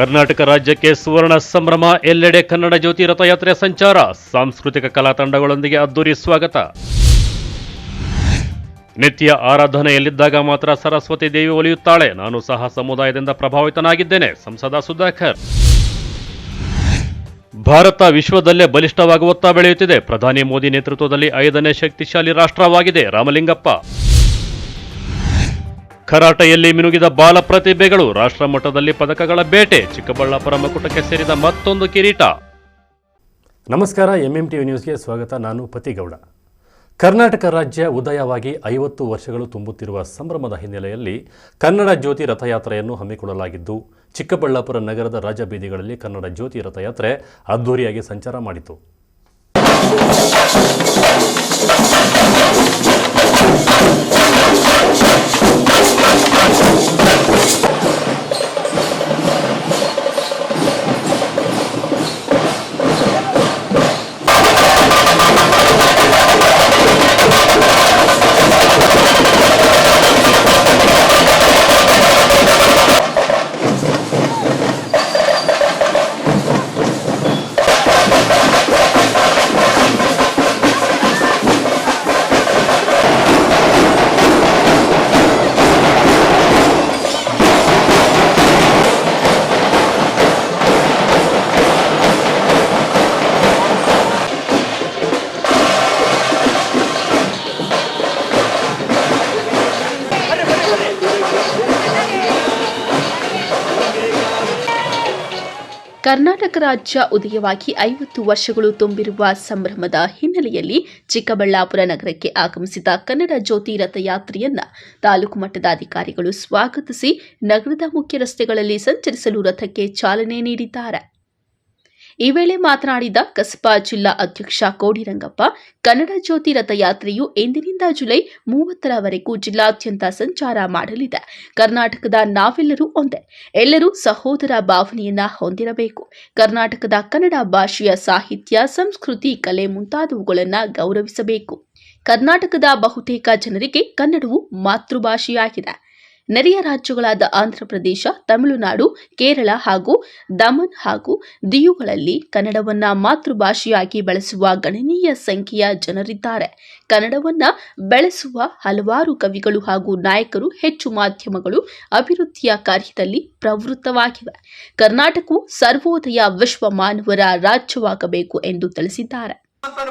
ಕರ್ನಾಟಕ ರಾಜ್ಯಕ್ಕೆ ಸುವರ್ಣ ಸಂಭ್ರಮ. ಎಲ್ಲೆಡೆ ಕನ್ನಡ ಜ್ಯೋತಿ ರಥಯಾತ್ರೆ ಸಂಚಾರ. ಸಾಂಸ್ಕೃತಿಕ ಕಲಾ ತಂಡಗಳೊಂದಿಗೆ ಅದ್ದೂರಿ ಸ್ವಾಗತ. ನಿತ್ಯ ಆರಾಧನೆಯಲ್ಲಿದ್ದಾಗ ಮಾತ್ರ ಸರಸ್ವತಿ ದೇವಿ ಒಲಿಯುತ್ತಾಳೆ. ನಾನು ಸಹ ಸಮುದಾಯದಿಂದ ಪ್ರಭಾವಿತನಾಗಿದ್ದೇನೆ. ಸಂಸದ ಸುಧಾಕರ್. ಭಾರತ ವಿಶ್ವದಲ್ಲೇ ಬಲಿಷ್ಠವಾಗುತ್ತಾ ಬೆಳೆಯುತ್ತಿದೆ. ಪ್ರಧಾನಿ ಮೋದಿ ನೇತೃತ್ವದಲ್ಲಿ 5ನೇ ಶಕ್ತಿಶಾಲಿ ರಾಷ್ಟ್ರವಾಗಿದೆ. ರಾಮಲಿಂಗಪ್ಪ. ಕರಾಟೆಯಲ್ಲಿ ಮಿನುಗಿದ ಬಾಲ ಪ್ರತಿಭೆಗಳು. ರಾಷ್ಟ್ರ ಮಟ್ಟದಲ್ಲಿ ಪದಕಗಳ ಬೇಟೆ. ಚಿಕ್ಕಬಳ್ಳಾಪುರ ಮಕುಟಕ್ಕೆ ಸೇರಿದ ಮತ್ತೊಂದು ಕಿರೀಟ. ನಮಸ್ಕಾರ, MMTV ನ್ಯೂಸ್ಗೆ ಸ್ವಾಗತ. ನಾನು ಪತಿಗೌಡ. ಕರ್ನಾಟಕ ರಾಜ್ಯ ಉದಯವಾಗಿ 50 ವರ್ಷಗಳು ತುಂಬುತ್ತಿರುವ ಸಂಭ್ರಮದ ಹಿನ್ನೆಲೆಯಲ್ಲಿ ಕನ್ನಡ ಜ್ಯೋತಿ ರಥಯಾತ್ರೆಯನ್ನು ಹಮ್ಮಿಕೊಳ್ಳಲಾಗಿದ್ದು, ಚಿಕ್ಕಬಳ್ಳಾಪುರ ನಗರದ ರಾಜಬೀದಿಗಳಲ್ಲಿ ಕನ್ನಡ ಜ್ಯೋತಿ ರಥಯಾತ್ರೆ ಅದ್ದೂರಿಯಾಗಿ ಸಂಚಾರ ಮಾಡಿತು. ಕರ್ನಾಟಕ ರಾಜ್ಯ ಉದಯವಾಗಿ 50 ವರ್ಷಗಳು ತುಂಬಿರುವ ಸಂಭ್ರಮದ ಹಿನ್ನೆಲೆಯಲ್ಲಿ ಚಿಕ್ಕಬಳ್ಳಾಪುರ ನಗರಕ್ಕೆ ಆಗಮಿಸಿದ ಕನ್ನಡ ಜ್ಯೋತಿ ರಥಯಾತ್ರೆಯನ್ನ ತಾಲೂಕು ಮಟ್ಟದ ಅಧಿಕಾರಿಗಳು ಸ್ವಾಗತಿಸಿ ನಗರದ ಮುಖ್ಯ ರಸ್ತೆಗಳಲ್ಲಿ ಸಂಚರಿಸಲು ರಥಕ್ಕೆ ಚಾಲನೆ ನೀಡಿದ್ದಾರೆ. ಈ ವೇಳೆ ಮಾತನಾಡಿದ ಕಸಬಾ ಜಿಲ್ಲಾ ಅಧ್ಯಕ್ಷ ಕೋಡಿರಂಗಪ್ಪ, ಕನ್ನಡ ಜ್ಯೋತಿ ರಥಯಾತ್ರೆಯು ಇಂದಿನಿಂದ ಜುಲೈ 30ರವರೆಗೂ ಜಿಲ್ಲಾದ್ಯಂತ ಸಂಚಾರ ಮಾಡಲಿದೆ. ಕರ್ನಾಟಕದ ನಾವೆಲ್ಲರೂ ಒಂದೇ. ಎಲ್ಲರೂ ಸಹೋದರ ಭಾವನೆಯನ್ನ ಹೊಂದಿರಬೇಕು. ಕರ್ನಾಟಕದ ಕನ್ನಡ ಭಾಷೆಯ ಸಾಹಿತ್ಯ, ಸಂಸ್ಕೃತಿ, ಕಲೆ ಮುಂತಾದವುಗಳನ್ನು ಗೌರವಿಸಬೇಕು. ಕರ್ನಾಟಕದ ಬಹುತೇಕ ಜನರಿಗೆ ಕನ್ನಡವು ಮಾತೃಭಾಷೆಯಾಗಿದೆ. ನೆರೆಯ ರಾಜ್ಯಗಳಾದ ಆಂಧ್ರಪ್ರದೇಶ, ತಮಿಳುನಾಡು, ಕೇರಳ ಹಾಗೂ ದಮನ್ ಹಾಗೂ ದಿಯುಗಳಲ್ಲಿ ಕನ್ನಡವನ್ನ ಮಾತೃಭಾಷೆಯಾಗಿ ಬಳಸುವ ಗಣನೀಯ ಸಂಖ್ಯೆಯ ಜನರಿದ್ದಾರೆ. ಕನ್ನಡವನ್ನ ಬೆಳೆಸುವ ಹಲವಾರು ಕವಿಗಳು ಹಾಗೂ ನಾಯಕರು, ಹೆಚ್ಚು ಮಾಧ್ಯಮಗಳು ಅಭಿವೃದ್ಧಿಯ ಕಾರ್ಯದಲ್ಲಿ ಪ್ರವೃತ್ತವಾಗಿವೆ. ಕರ್ನಾಟಕವು ಸರ್ವೋದಯ ವಿಶ್ವ ಮಾನವರ ರಾಜ್ಯವಾಗಬೇಕು ಎಂದು ತಿಳಿಸಿದ್ದಾರೆ.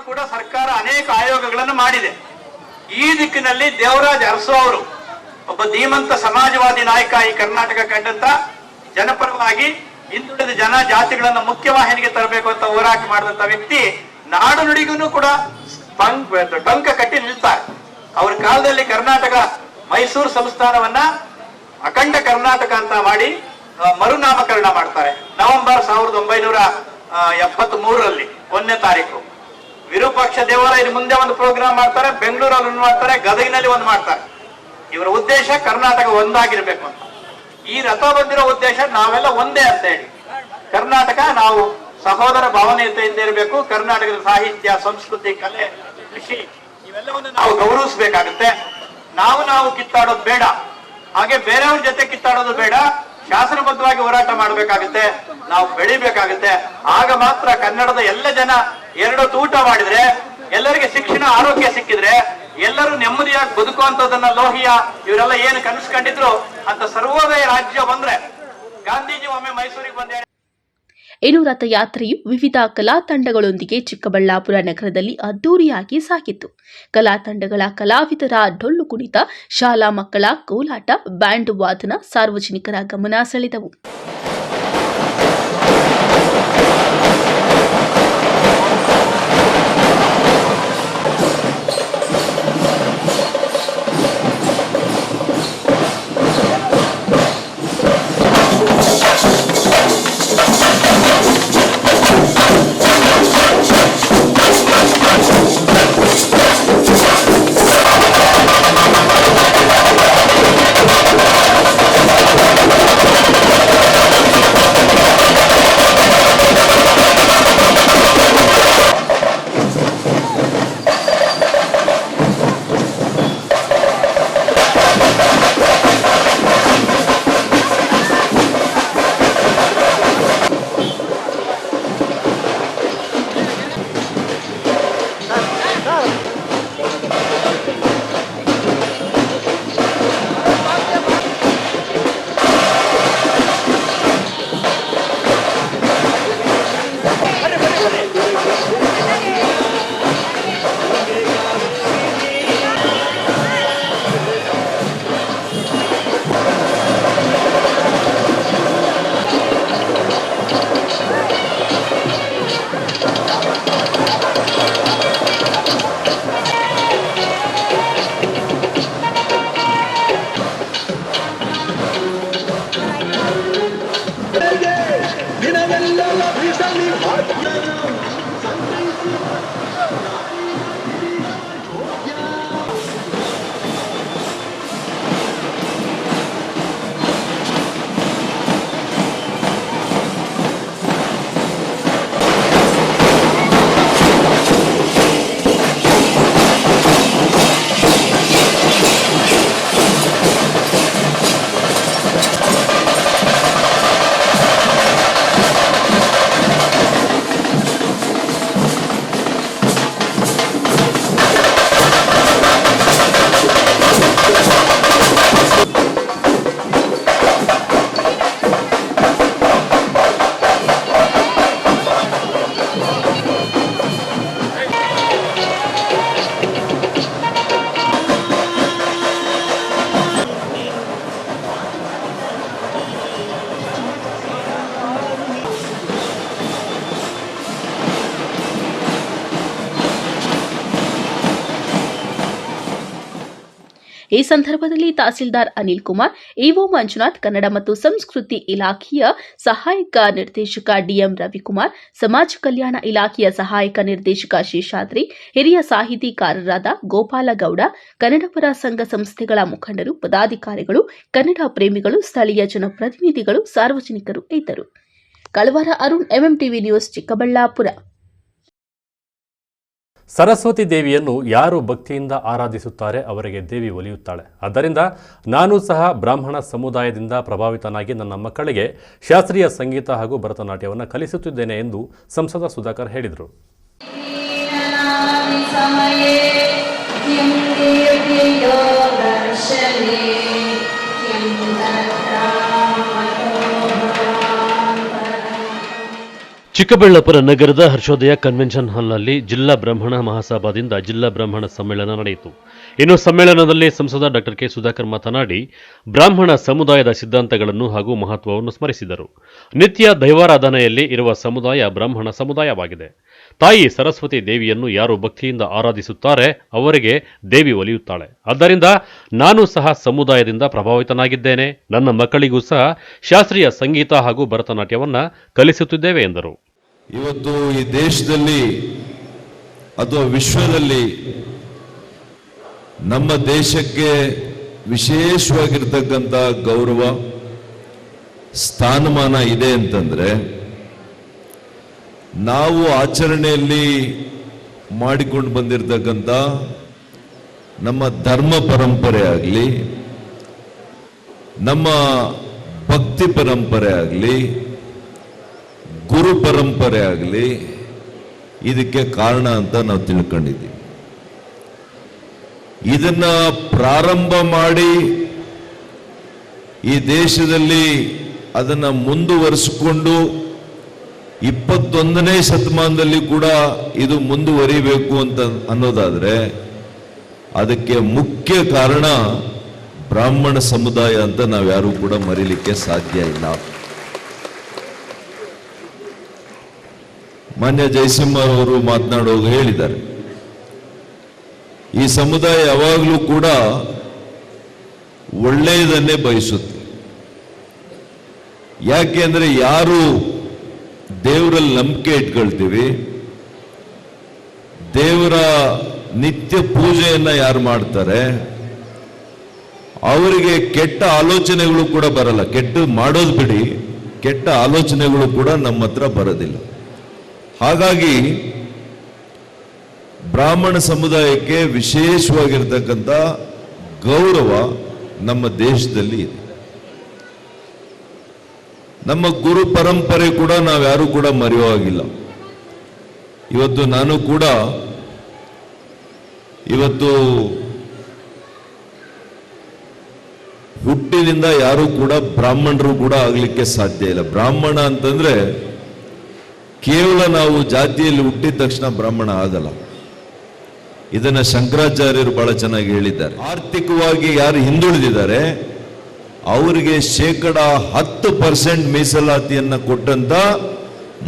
ಕೂಡ ಸರ್ಕಾರ ಅನೇಕ ಆಯೋಗಗಳನ್ನು ಮಾಡಿದೆ. ಈ ದಿಕ್ಕಿನಲ್ಲಿ ದೇವರಾಜ್ ಅರಸು ಅವರು ಒಬ್ಬ ಧೀಮಂತ ಸಮಾಜವಾದಿ ನಾಯಕ, ಈ ಕರ್ನಾಟಕ ಕಂಡಂತ ಜನಪರವಾಗಿ ಹಿಂದುಳಿದ ಜಾತಿಗಳನ್ನು ಮುಖ್ಯವಾಹಿನಿಗೆ ತರಬೇಕು ಅಂತ ಹೋರಾಟ ಮಾಡಿದಂತ ವ್ಯಕ್ತಿ ನಾಡು ನುಡಿಗೂ ಕೂಡ ಟಂಕ ಕಟ್ಟಿ ನಿಲ್ತಾರೆ. ಅವ್ರ ಕಾಲದಲ್ಲಿ ಕರ್ನಾಟಕ ಮೈಸೂರು ಸಂಸ್ಥಾನವನ್ನ ಅಖಂಡ ಕರ್ನಾಟಕ ಅಂತ ಮಾಡಿ ಮರುನಾಮಕರಣ ಮಾಡ್ತಾರೆ. ನವೆಂಬರ್ 1973ರಲ್ಲಿ 1ನೇ ತಾರೀಕು ವಿರೂಪಾಕ್ಷ ದೇವಾಲಯದ ಮುಂದೆ ಒಂದು ಪ್ರೋಗ್ರಾಮ್ ಮಾಡ್ತಾರೆ, ಬೆಂಗಳೂರಲ್ಲಿ ಒಂದು ಮಾಡ್ತಾರೆ, ಗದಗಿನಲ್ಲಿ ಒಂದು ಮಾಡ್ತಾರೆ. ಇವರ ಉದ್ದೇಶ ಕರ್ನಾಟಕ ಒಂದಾಗಿರ್ಬೇಕು ಅಂತ. ಈ ರಥ ಬಂದಿರೋ ಉದ್ದೇಶ ನಾವೆಲ್ಲ ಒಂದೇ ಅಂತ ಹೇಳಿ, ಕರ್ನಾಟಕ ನಾವು ಸಹೋದರ ಭಾವನೆಯಿಂದ ಇರಬೇಕು. ಕರ್ನಾಟಕದ ಸಾಹಿತ್ಯ, ಸಂಸ್ಕೃತಿ, ಕಲೆ, ಕೃಷಿ ಇವೆಲ್ಲವನ್ನು ನಾವು ಗೌರವಿಸಬೇಕಾಗುತ್ತೆ. ನಾವು ಕಿತ್ತಾಡೋದು ಬೇಡ, ಹಾಗೆ ಬೇರೆಯವ್ರ ಜೊತೆ ಕಿತ್ತಾಡೋದು ಬೇಡ. ಶಾಸನಬದ್ಧವಾಗಿ ಹೋರಾಟ ಮಾಡಬೇಕಾಗುತ್ತೆ, ನಾವು ಬೆಳಿಬೇಕಾಗುತ್ತೆ. ಆಗ ಮಾತ್ರ ಕನ್ನಡದ ಎಲ್ಲ ಜನ ಎರಡು ಊಟ ಮಾಡಿದ್ರೆ, ಎಲ್ಲರಿಗೆ ಶಿಕ್ಷಣ, ಆರೋಗ್ಯ ಸಿಕ್ಕಿದ್ರೆ, ಎಲ್ಲರೂ ನೆಮ್ಮದಿಯಾಗಿ ಬದುಕುವಂತದನ್ನ ಲೋಹಿಯಾ ಇವರೆಲ್ಲ ಏನು ಕನಸ್ಕೊಂಡಿದ್ರು ಅಂತ ಸರ್ವೋದಯ ರಾಜ್ಯ ಬಂದ್ರೆ ಗಾಂಧೀಜಿ ಒಮ್ಮೆ ಮೈಸೂರಿಗೆ ಬಂದ. ಇನ್ನು ರಥಯಾತ್ರೆಯು ವಿವಿಧ ಕಲಾ ತಂಡಗಳೊಂದಿಗೆ ಚಿಕ್ಕಬಳ್ಳಾಪುರ ನಗರದಲ್ಲಿ ಅದ್ದೂರಿಯಾಗಿ ಸಾಗಿತ್ತು. ಕಲಾ ತಂಡಗಳ ಕಲಾವಿದರ ಡೊಳ್ಳು ಕುಣಿತ, ಶಾಲಾ ಮಕ್ಕಳ ಕೋಲಾಟ, ಬ್ಯಾಂಡ್ ವಾದನ ಸಾರ್ವಜನಿಕರ ಗಮನ ಸೆಳೆದವು. ದಿನವೆಲ್ಲ ಲಭಿಸಲಿ ಭಾಗ್ಯನು. ಈ ಸಂದರ್ಭದಲ್ಲಿ ತಹಸೀಲ್ದಾರ್ ಅನಿಲ್ ಕುಮಾರ್, ಇಒ ಮಂಜುನಾಥ್, ಕನ್ನಡ ಮತ್ತು ಸಂಸ್ಕೃತಿ ಇಲಾಖೆಯ ಸಹಾಯಕ ನಿರ್ದೇಶಕ ಡಿಎಂ ರವಿಕುಮಾರ್, ಸಮಾಜ ಕಲ್ಯಾಣ ಇಲಾಖೆಯ ಸಹಾಯಕ ನಿರ್ದೇಶಕ ಶೇಷಾದ್ರಿ, ಹಿರಿಯ ಸಾಹಿತಿಕಾರರಾದ ಗೋಪಾಲಗೌಡ, ಕನ್ನಡಪರ ಸಂಘ ಸಂಸ್ಥೆಗಳ ಮುಖಂಡರು, ಪದಾಧಿಕಾರಿಗಳು, ಕನ್ನಡ ಪ್ರೇಮಿಗಳು, ಸ್ಥಳೀಯ ಜನಪ್ರತಿನಿಧಿಗಳು, ಸಾರ್ವಜನಿಕರು ಇದ್ದರು. ಕಳವಾರ ಅರುಣ್, ಎಂಎಂಟಿವಿ ನ್ಯೂಸ್, ಚಿಕ್ಕಬಳ್ಳಾಪುರ. ಸರಸ್ವತಿ ದೇವಿಯನ್ನು ಯಾರು ಭಕ್ತಿಯಿಂದ ಆರಾಧಿಸುತ್ತಾರೆ ಅವರಿಗೆ ದೇವಿ ಒಲಿಯುತ್ತಾಳೆ. ಆದ್ದರಿಂದ ನಾನು ಸಹ ಬ್ರಾಹ್ಮಣ ಸಮುದಾಯದಿಂದ ಪ್ರಭಾವಿತನಾಗಿ ನನ್ನ ಮಕ್ಕಳಿಗೆ ಶಾಸ್ತ್ರೀಯ ಸಂಗೀತ ಹಾಗೂ ಭರತನಾಟ್ಯವನ್ನು ಕಲಿಸುತ್ತಿದ್ದೇನೆ ಎಂದು ಸಂಸದ ಸುಧಾಕರ್ ಹೇಳಿದರು. ಚಿಕ್ಕಬಳ್ಳಾಪುರ ನಗರದ ಹರ್ಷೋದಯ ಕನ್ವೆನ್ಷನ್ ಹಾಲ್ನಲ್ಲಿ ಜಿಲ್ಲಾ ಬ್ರಾಹ್ಮಣ ಮಹಾಸಭಾದಿಂದ ಜಿಲ್ಲಾ ಬ್ರಾಹ್ಮಣ ಸಮ್ಮೇಳನ ನಡೆಯಿತು. ಇನ್ನು ಸಮ್ಮೇಳನದಲ್ಲಿ ಸಂಸದ ಡಾಕ್ಟರ್ ಕೆ ಸುಧಾಕರ್ ಮಾತನಾಡಿ ಬ್ರಾಹ್ಮಣ ಸಮುದಾಯದ ಸಿದ್ಧಾಂತಗಳನ್ನು ಹಾಗೂ ಮಹತ್ವವನ್ನು ಸ್ಮರಿಸಿದರು. ನಿತ್ಯ ದೈವಾರಾಧನೆಯಲ್ಲಿ ಇರುವ ಸಮುದಾಯ ಬ್ರಾಹ್ಮಣ ಸಮುದಾಯವಾಗಿದೆ. ತಾಯಿ ಸರಸ್ವತಿ ದೇವಿಯನ್ನು ಯಾರು ಭಕ್ತಿಯಿಂದ ಆರಾಧಿಸುತ್ತಾರೆ ಅವರಿಗೆ ದೇವಿ ಒಲಿಯುತ್ತಾಳೆ. ಆದ್ದರಿಂದ ನಾನು ಸಹ ಸಮುದಾಯದಿಂದ ಪ್ರಭಾವಿತನಾಗಿದ್ದೇನೆ. ನನ್ನ ಮಕ್ಕಳಿಗೂ ಸಹ ಶಾಸ್ತ್ರೀಯ ಸಂಗೀತ ಹಾಗೂ ಭರತನಾಟ್ಯವನ್ನ ಕಲಿಸುತ್ತಿದ್ದೇವೆ ಎಂದರು. ಇವತ್ತು ಈ ದೇಶದಲ್ಲಿ ಅಥವಾ ವಿಶ್ವದಲ್ಲಿ ನಮ್ಮ ದೇಶಕ್ಕೆ ವಿಶೇಷವಾಗಿರ್ತಕ್ಕಂಥ ಗೌರವ ಸ್ಥಾನಮಾನ ಇದೆ ಅಂತಂದ್ರೆ ನಾವು ಆಚರಣೆಯಲ್ಲಿ ಮಾಡಿಕೊಂಡು ಬಂದಿರತಕ್ಕಂಥ ನಮ್ಮ ಧರ್ಮ ಪರಂಪರೆ ಆಗಲಿ, ನಮ್ಮ ಭಕ್ತಿ ಪರಂಪರೆ ಆಗಲಿ, ಗುರು ಪರಂಪರೆ ಆಗಲಿ, ಇದಕ್ಕೆ ಕಾರಣ ಅಂತ ನಾವು ತಿಳ್ಕೊಂಡಿದ್ದೀವಿ. ಇದನ್ನ ಪ್ರಾರಂಭ ಮಾಡಿ ಈ ದೇಶದಲ್ಲಿ ಅದನ್ನ ಮುಂದುವರಿಸಿಕೊಂಡು 21ನೇ ಶತಮಾನದಲ್ಲಿ ಕೂಡ ಇದು ಮುಂದುವರಿಬೇಕು ಅಂತ ಅನ್ನೋದಾದ್ರೆ ಅದಕ್ಕೆ ಮುಖ್ಯ ಕಾರಣ ಬ್ರಾಹ್ಮಣ ಸಮುದಾಯ ಅಂತ ನಾವ್ಯಾರೂ ಕೂಡ ಮರೀಲಿಕ್ಕೆ ಸಾಧ್ಯ ಇಲ್ಲ. ಮಾನ್ಯ ಜಯಸಿಂಹ ಅವರು ಮಾತನಾಡುವಾಗ ಹೇಳಿದ್ದಾರೆ, ಈ ಸಮುದಾಯ ಯಾವಾಗಲೂ ಕೂಡ ಒಳ್ಳೆಯದನ್ನೇ ಬಯಸುತ್ತೆ. ಯಾಕೆ ಅಂದ್ರೆ ಯಾರು ದೇವರಲ್ಲಿ ನಂಬಿಕೆ ಇಟ್ಕೊಳ್ತೀವಿ, ದೇವರ ನಿತ್ಯ ಪೂಜೆಯನ್ನ ಯಾರು ಮಾಡ್ತಾರೆ ಅವರಿಗೆ ಕೆಟ್ಟ ಆಲೋಚನೆಗಳು ಕೂಡ ಬರಲ್ಲ. ಕೆಟ್ಟ ಮಾಡೋದು ಬಿಡಿ, ಕೆಟ್ಟ ಆಲೋಚನೆಗಳು ಕೂಡ ನಮ್ಮ ಹತ್ರ ಬರೋದಿಲ್ಲ. ಹಾಗಾಗಿ ಬ್ರಾಹ್ಮಣ ಸಮುದಾಯಕ್ಕೆ ವಿಶೇಷವಾಗಿರ್ತಕ್ಕಂಥ ಗೌರವ ನಮ್ಮ ದೇಶದಲ್ಲಿ ಇದೆ. ನಮ್ಮ ಗುರು ಪರಂಪರೆ ಕೂಡ ನಾವ್ಯಾರು ಕೂಡ ಮರೆಯುವಾಗಿಲ್ಲ. ಇವತ್ತು ನಾನು ಕೂಡ ಹುಟ್ಟಿನಿಂದ ಯಾರು ಕೂಡ ಬ್ರಾಹ್ಮಣರು ಕೂಡ ಆಗ್ಲಿಕ್ಕೆ ಸಾಧ್ಯ ಇಲ್ಲ. ಬ್ರಾಹ್ಮಣ ಅಂತಂದ್ರೆ ಕೇವಲ ನಾವು ಜಾತಿಯಲ್ಲಿ ಹುಟ್ಟಿದ ತಕ್ಷಣ ಬ್ರಾಹ್ಮಣ ಆಗಲ್ಲ. ಇದನ್ನ ಶಂಕರಾಚಾರ್ಯರು ಬಹಳ ಚೆನ್ನಾಗಿ ಹೇಳಿದ್ದಾರೆ. ಆರ್ಥಿಕವಾಗಿ ಯಾರು ಹಿಂದುಳಿದಿದ್ದಾರೆ ಅವರಿಗೆ 10% ಮೀಸಲಾತಿಯನ್ನ ಕೊಟ್ಟಂತ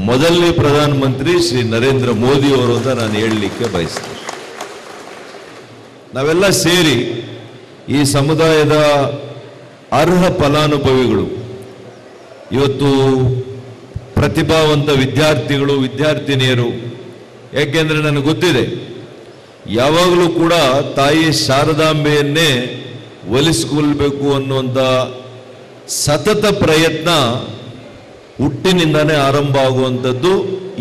ಮೊದಲನೇ ಪ್ರಧಾನಮಂತ್ರಿ ಶ್ರೀ ನರೇಂದ್ರ ಮೋದಿ ಅವರು ಅಂತ ನಾನು ಹೇಳಲಿಕ್ಕೆ ಬಯಸ್ತೇನೆ. ನಾವೆಲ್ಲ ಸೇರಿ ಈ ಸಮುದಾಯದ ಅರ್ಹ ಫಲಾನುಭವಿಗಳು ಇವತ್ತು ಪ್ರತಿಭಾವಂತ ವಿದ್ಯಾರ್ಥಿಗಳು ವಿದ್ಯಾರ್ಥಿನಿಯರು. ಯಾಕೆಂದರೆ ನನಗೆ ಗೊತ್ತಿದೆ, ಯಾವಾಗಲೂ ಕೂಡ ತಾಯಿ ಶಾರದಾಂಬೆಯನ್ನೇ ಒಲಿಸಿಕೊಳ್ಬೇಕು ಅನ್ನುವಂಥ ಸತತ ಪ್ರಯತ್ನ ಹುಟ್ಟಿನಿಂದಾನೇ ಆರಂಭ ಆಗುವಂಥದ್ದು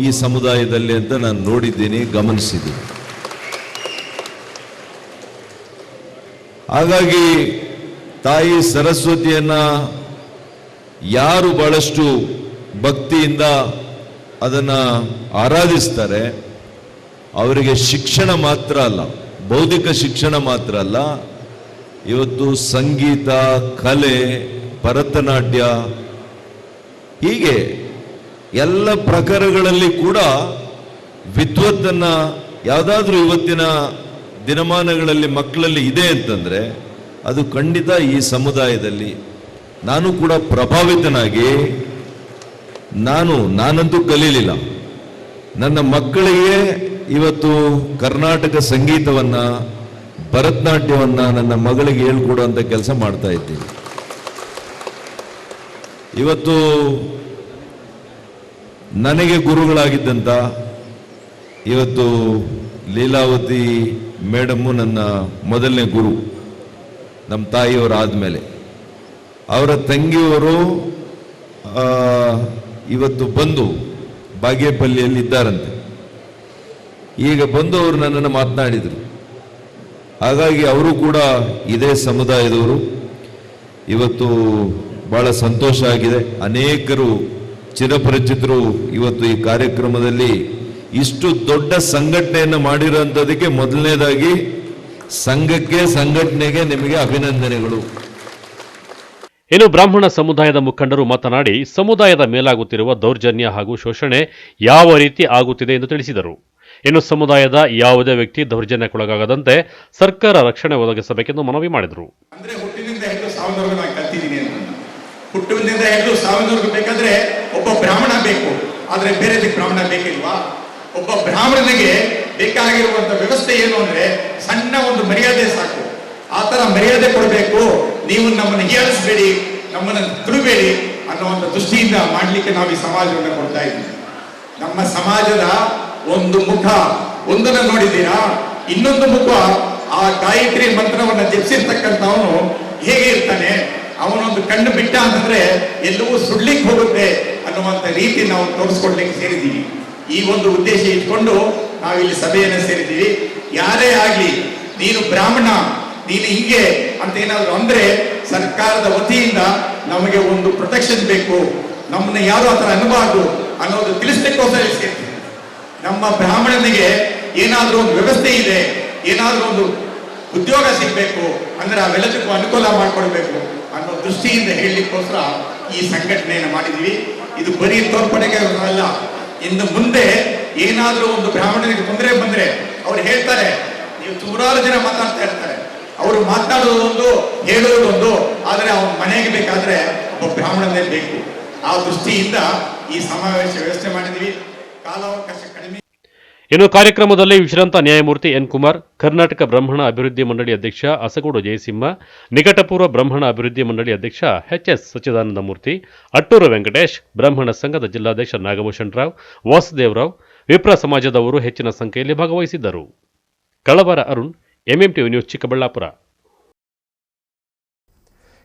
ಈ ಸಮುದಾಯದಲ್ಲಿ ಅಂತ ನಾನು ನೋಡಿದ್ದೀನಿ, ಗಮನಿಸಿದ್ದೀನಿ. ಹಾಗಾಗಿ ತಾಯಿ ಸರಸ್ವತಿಯನ್ನ ಯಾರು ಬಹಳಷ್ಟು ಭಕ್ತಿಯಿಂದ ಅದನ್ನು ಆರಾಧಿಸ್ತಾರೆ, ಅವರಿಗೆ ಶಿಕ್ಷಣ ಮಾತ್ರ ಅಲ್ಲ, ಬೌದ್ಧಿಕ ಶಿಕ್ಷಣ ಮಾತ್ರ ಅಲ್ಲ, ಇವತ್ತು ಸಂಗೀತ, ಕಲೆ, ಭರತನಾಟ್ಯ ಹೀಗೆ ಎಲ್ಲ ಪ್ರಕಾರಗಳಲ್ಲಿ ಕೂಡ ವಿದ್ವತ್ತನ್ನು ಯಾವುದಾದ್ರೂ ಇವತ್ತಿನ ದಿನಮಾನಗಳಲ್ಲಿ ಮಕ್ಕಳಲ್ಲಿ ಇದೆ ಅಂತಂದರೆ ಅದು ಖಂಡಿತ ಈ ಸಮುದಾಯದಲ್ಲಿ. ನಾನು ಕೂಡ ಪ್ರಭಾವಿತನಾಗಿ ನಾನಂತೂ ಕಲೀಲಿಲ್ಲ, ನನ್ನ ಮಕ್ಕಳಿಗೆ ಇವತ್ತು ಕರ್ನಾಟಕ ಸಂಗೀತವನ್ನು, ಭರತನಾಟ್ಯವನ್ನು ನನ್ನ ಮಗಳಿಗೆ ಹೇಳ್ಕೊಡುವಂಥ ಕೆಲಸ ಮಾಡ್ತಾ ಇದ್ದೀನಿ. ಇವತ್ತು ನನಗೆ ಗುರುಗಳಾಗಿದ್ದಂಥ ಇವತ್ತು ಲೀಲಾವತಿ ಮೇಡಮ್ಮು ನನ್ನ ಮೊದಲನೇ ಗುರು, ನಮ್ಮ ತಾಯಿಯವರು ಆದಮೇಲೆ. ಅವರ ತಂಗಿಯವರು ಇವತ್ತು ಬಂದು ಬಾಗೇಪಲ್ಲಿಯಲ್ಲಿ ಇದ್ದಾರಂತೆ. ಈಗ ಬಂದು ಅವರು ನನ್ನನ್ನು ಮಾತನಾಡಿದರು. ಹಾಗಾಗಿ ಅವರು ಕೂಡ ಇದೇ ಸಮುದಾಯದವರು. ಇವತ್ತು ಬಹಳ ಸಂತೋಷ ಆಗಿದೆ. ಅನೇಕರು ಚಿರಪರಿಚಿತರು ಇವತ್ತು ಈ ಕಾರ್ಯಕ್ರಮದಲ್ಲಿ ಇಷ್ಟು ದೊಡ್ಡ ಸಂಘಟನೆಯನ್ನು ಮಾಡಿರುವಂಥದ್ದಕ್ಕೆ ಮೊದಲನೇದಾಗಿ ಸಂಘಟನೆಗೆ ನಿಮಗೆ ಅಭಿನಂದನೆಗಳು. ಇನ್ನು ಬ್ರಾಹ್ಮಣ ಸಮುದಾಯದ ಮುಖಂಡರು ಮಾತನಾಡಿ ಸಮುದಾಯದ ಮೇಲಾಗುತ್ತಿರುವ ದೌರ್ಜನ್ಯ ಹಾಗೂ ಶೋಷಣೆ ಯಾವ ರೀತಿ ಆಗುತ್ತಿದೆ ಎಂದು ತಿಳಿಸಿದರು. ಇನ್ನು ಸಮುದಾಯದ ಯಾವುದೇ ವ್ಯಕ್ತಿ ದೌರ್ಜನ್ಯಕ್ಕೊಳಗಾಗದಂತೆ ಸರ್ಕಾರ ರಕ್ಷಣೆ ಒದಗಿಸಬೇಕೆಂದು ಮನವಿ ಮಾಡಿದರು. ಅಂದ್ರೆ ಹುಟ್ಟಿನಿಂದ ಹಿಡಿದು ಸಾವಿನವರೆಗೂ ನಾನು ಕಲ್ತಿದ್ದೀನಿ ಅಂತ. ಹುಟ್ಟಿನಿಂದ ಹಿಡಿದು ಸಾವಿನವರೆಗೂ ಬೇಕಾದ್ರೆ ಒಬ್ಬ ಬ್ರಾಹ್ಮಣ ಬೇಕು, ಆದ್ರೆ ಬೇರೆ ಬ್ರಾಹ್ಮಣ ಬೇಕಿಲ್ವಾ? ಒಬ್ಬ ಬ್ರಾಹ್ಮಣನಿಗೆ ಬೇಕಾಗಿರುವಂತ ವ್ಯವಸ್ಥೆ ಏನು ಅಂದ್ರೆ ಸಣ್ಣ ಒಂದು ಮರ್ಯಾದೆ ಸಾಕು. ಆ ತರ ಮರ್ಯಾದೆ ಕೊಡಬೇಕು. ನೀವು ನಮ್ಮನ್ನು ಹೀಯಾಳಿಸಬೇಡಿ, ನಮ್ಮನ್ನು ತುಳಿಬೇಡಿ ಅನ್ನುವಂಥ ದೃಷ್ಟಿಯಿಂದ ಮಾಡ್ಲಿಕ್ಕೆ ನಾವು ಈ ಸಮಾಜವನ್ನು ಕೊಡ್ತಾ ಇದ್ದೀವಿ. ನಮ್ಮ ಸಮಾಜದ ಒಂದು ಮುಖ ಒಂದನ್ನು ನೋಡಿದ್ದೀರಾ, ಇನ್ನೊಂದು ಮುಖ ಆ ಗಾಯತ್ರಿ ಮಂತ್ರವನ್ನ ಜಪಿಸಿರ್ತಕ್ಕಂಥವನು ಹೇಗೆ ಇರ್ತಾನೆ, ಅವನೊಂದು ಕಣ್ಣು ಬಿಟ್ಟ ಅಂತಂದ್ರೆ ಎಲ್ಲವೂ ಸುಡ್ಲಿಕ್ಕೆ ಹೋಗುತ್ತೆ ಅನ್ನುವಂಥ ರೀತಿ ನಾವು ತೋರಿಸ್ಕೊಡ್ಲಿಕ್ಕೆ ಸೇರಿದ್ದೀವಿ. ಈ ಒಂದು ಉದ್ದೇಶ ಇಟ್ಕೊಂಡು ನಾವು ಇಲ್ಲಿ ಸಭೆಯನ್ನು ಸೇರಿದ್ದೀವಿ. ಯಾರೇ ಆಗ್ಲಿ, ನೀನು ಬ್ರಾಹ್ಮಣ, ನೀನು ಹಿಂಗೆ ಅಂತ ಏನಾದ್ರು ಅಂದ್ರೆ ಸರ್ಕಾರದ ವತಿಯಿಂದ ನಮಗೆ ಒಂದು ಪ್ರೊಟೆಕ್ಷನ್ ಬೇಕು, ನಮ್ಮನ್ನ ಯಾರು ಆ ಥರ ಅನ್ನಬಾರ್ದು ಅನ್ನೋದು ತಿಳಿಸ್ಲಿಕ್ಕೋಸ್ಕರ ಸೇರ್ತೀವಿ. ನಮ್ಮ ಬ್ರಾಹ್ಮಣನಿಗೆ ಏನಾದ್ರೂ ಒಂದು ವ್ಯವಸ್ಥೆ ಇದೆ, ಏನಾದ್ರೂ ಒಂದು ಉದ್ಯೋಗ ಸಿಗ್ಬೇಕು ಅಂದ್ರೆ ಅವೆಲ್ಲದಕ್ಕೂ ಅನುಕೂಲ ಮಾಡಿಕೊಡ್ಬೇಕು ಅನ್ನೋ ದೃಷ್ಟಿಯಿಂದ ಹೇಳಲಿಕ್ಕೋಸ್ಕರ ಈ ಸಂಘಟನೆಯನ್ನು ಮಾಡಿದ್ವಿ. ಇದು ಬರೀ ತೋರ್ಪಡೆಗೆ ಅಲ್ಲ, ಇನ್ನು ಮುಂದೆ ಏನಾದ್ರೂ ಒಂದು ಬ್ರಾಹ್ಮಣನಿಗೆ ತೊಂದರೆ ಬಂದ್ರೆ ಅವ್ರು ಹೇಳ್ತಾರೆ, ನೀವು ನೂರಾರು ಜನ ಮಾತಾಡ್ತಾ ಇರ್ತಾರೆ, ಅವರು ಮಾತನಾಡೋದೊಂದು ಹೇಳೋದೊಂದು, ಆದ್ರೆ ಅವನ ಮನೆಗೆ ಬೇಕಾದ್ರೆ ಒಬ್ಬ ಬ್ರಾಹ್ಮಣನೇ ಬೇಕು. ಆ ದೃಷ್ಟಿಯಿಂದ ಈ ಸಮಾವೇಶ ವ್ಯವಸ್ಥೆ ಮಾಡಿದ್ವಿ. ಕಾಲಾವಕಾಶ ಕಡಿಮೆ. ಇನ್ನು ಕಾರ್ಯಕ್ರಮದಲ್ಲಿ ವಿಶ್ರಾಂತ ನ್ಯಾಯಮೂರ್ತಿ ಎನ್ ಕುಮಾರ್, ಕರ್ನಾಟಕ ಬ್ರಾಹ್ಮಣ ಅಭಿವೃದ್ಧಿ ಮಂಡಳಿ ಅಧ್ಯಕ್ಷ ಅಸಗೋಡು ಜಯಸಿಂಹ, ನಿಕಟಪೂರ್ವ ಬ್ರಾಹ್ಮಣ ಅಭಿವೃದ್ಧಿ ಮಂಡಳಿ ಅಧ್ಯಕ್ಷ ಎಚ್.ಎಸ್. ಸಚ್ಚಿದಾನಂದಮೂರ್ತಿ, ಅಟ್ಟೂರು ವೆಂಕಟೇಶ್, ಬ್ರಾಹ್ಮಣ ಸಂಘದ ಜಿಲ್ಲಾಧ್ಯಕ್ಷ ನಾಗಭೂಷಣ್ ರಾವ್, ವಾಸುದೇವರಾವ್, ವಿಪ್ರ ಸಮಾಜದವರು ಹೆಚ್ಚಿನ ಸಂಖ್ಯೆಯಲ್ಲಿ ಭಾಗವಹಿಸಿದ್ದರು. ಕಳವರ ಅರುಣ್, ಎಂಎಂಟಿವಿ ನ್ಯೂಸ್, ಚಿಕ್ಕಬಳ್ಳಾಪುರ.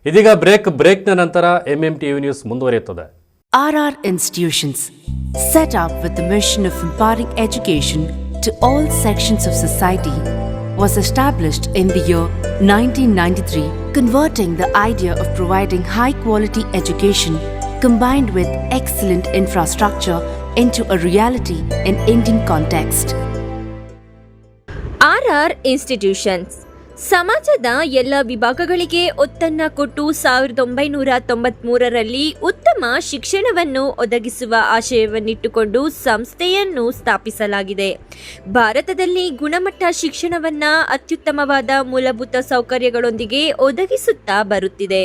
ಇದೀಗ ಬ್ರೇಕ್ನ ನಂತರ ಎಂಎಂಟಿವಿ ನ್ಯೂಸ್ ಮುಂದುವರಿಯುತ್ತದೆ. RR Institutions, set up with the mission of imparting education to all sections of society, was established in the year 1993, converting the idea of providing high-quality education combined with excellent infrastructure into a reality in Indian context. RR Institutions ಸಮಾಜದ ಎಲ್ಲ ವಿಭಾಗಗಳಿಗೆ ಒತ್ತನ್ನ ಕೊಟ್ಟು 1993ರಲ್ಲಿ ಉತ್ತಮ ಶಿಕ್ಷಣವನ್ನು ಒದಗಿಸುವ ಆಶಯವನ್ನಿಟ್ಟುಕೊಂಡು ಸಂಸ್ಥೆಯನ್ನು ಸ್ಥಾಪಿಸಲಾಗಿದೆ. ಭಾರತದಲ್ಲಿ ಗುಣಮಟ್ಟ ಶಿಕ್ಷಣವನ್ನ ಅತ್ಯುತ್ತಮವಾದ ಮೂಲಭೂತ ಸೌಕರ್ಯಗಳೊಂದಿಗೆ ಒದಗಿಸುತ್ತಾ ಬರುತ್ತಿದೆ.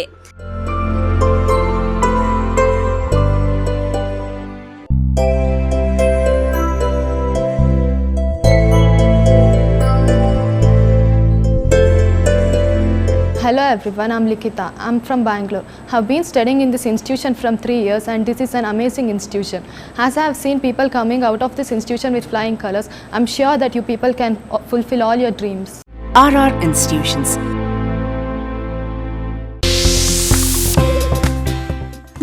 Hello everyone, I'm Likita. I'm from Bangalore. Have been studying in this institution from 3 years, and this is an amazing institution. As I have seen people coming out of this institution with flying colors, I'm sure that you people can fulfill all your dreams. RR Institutions.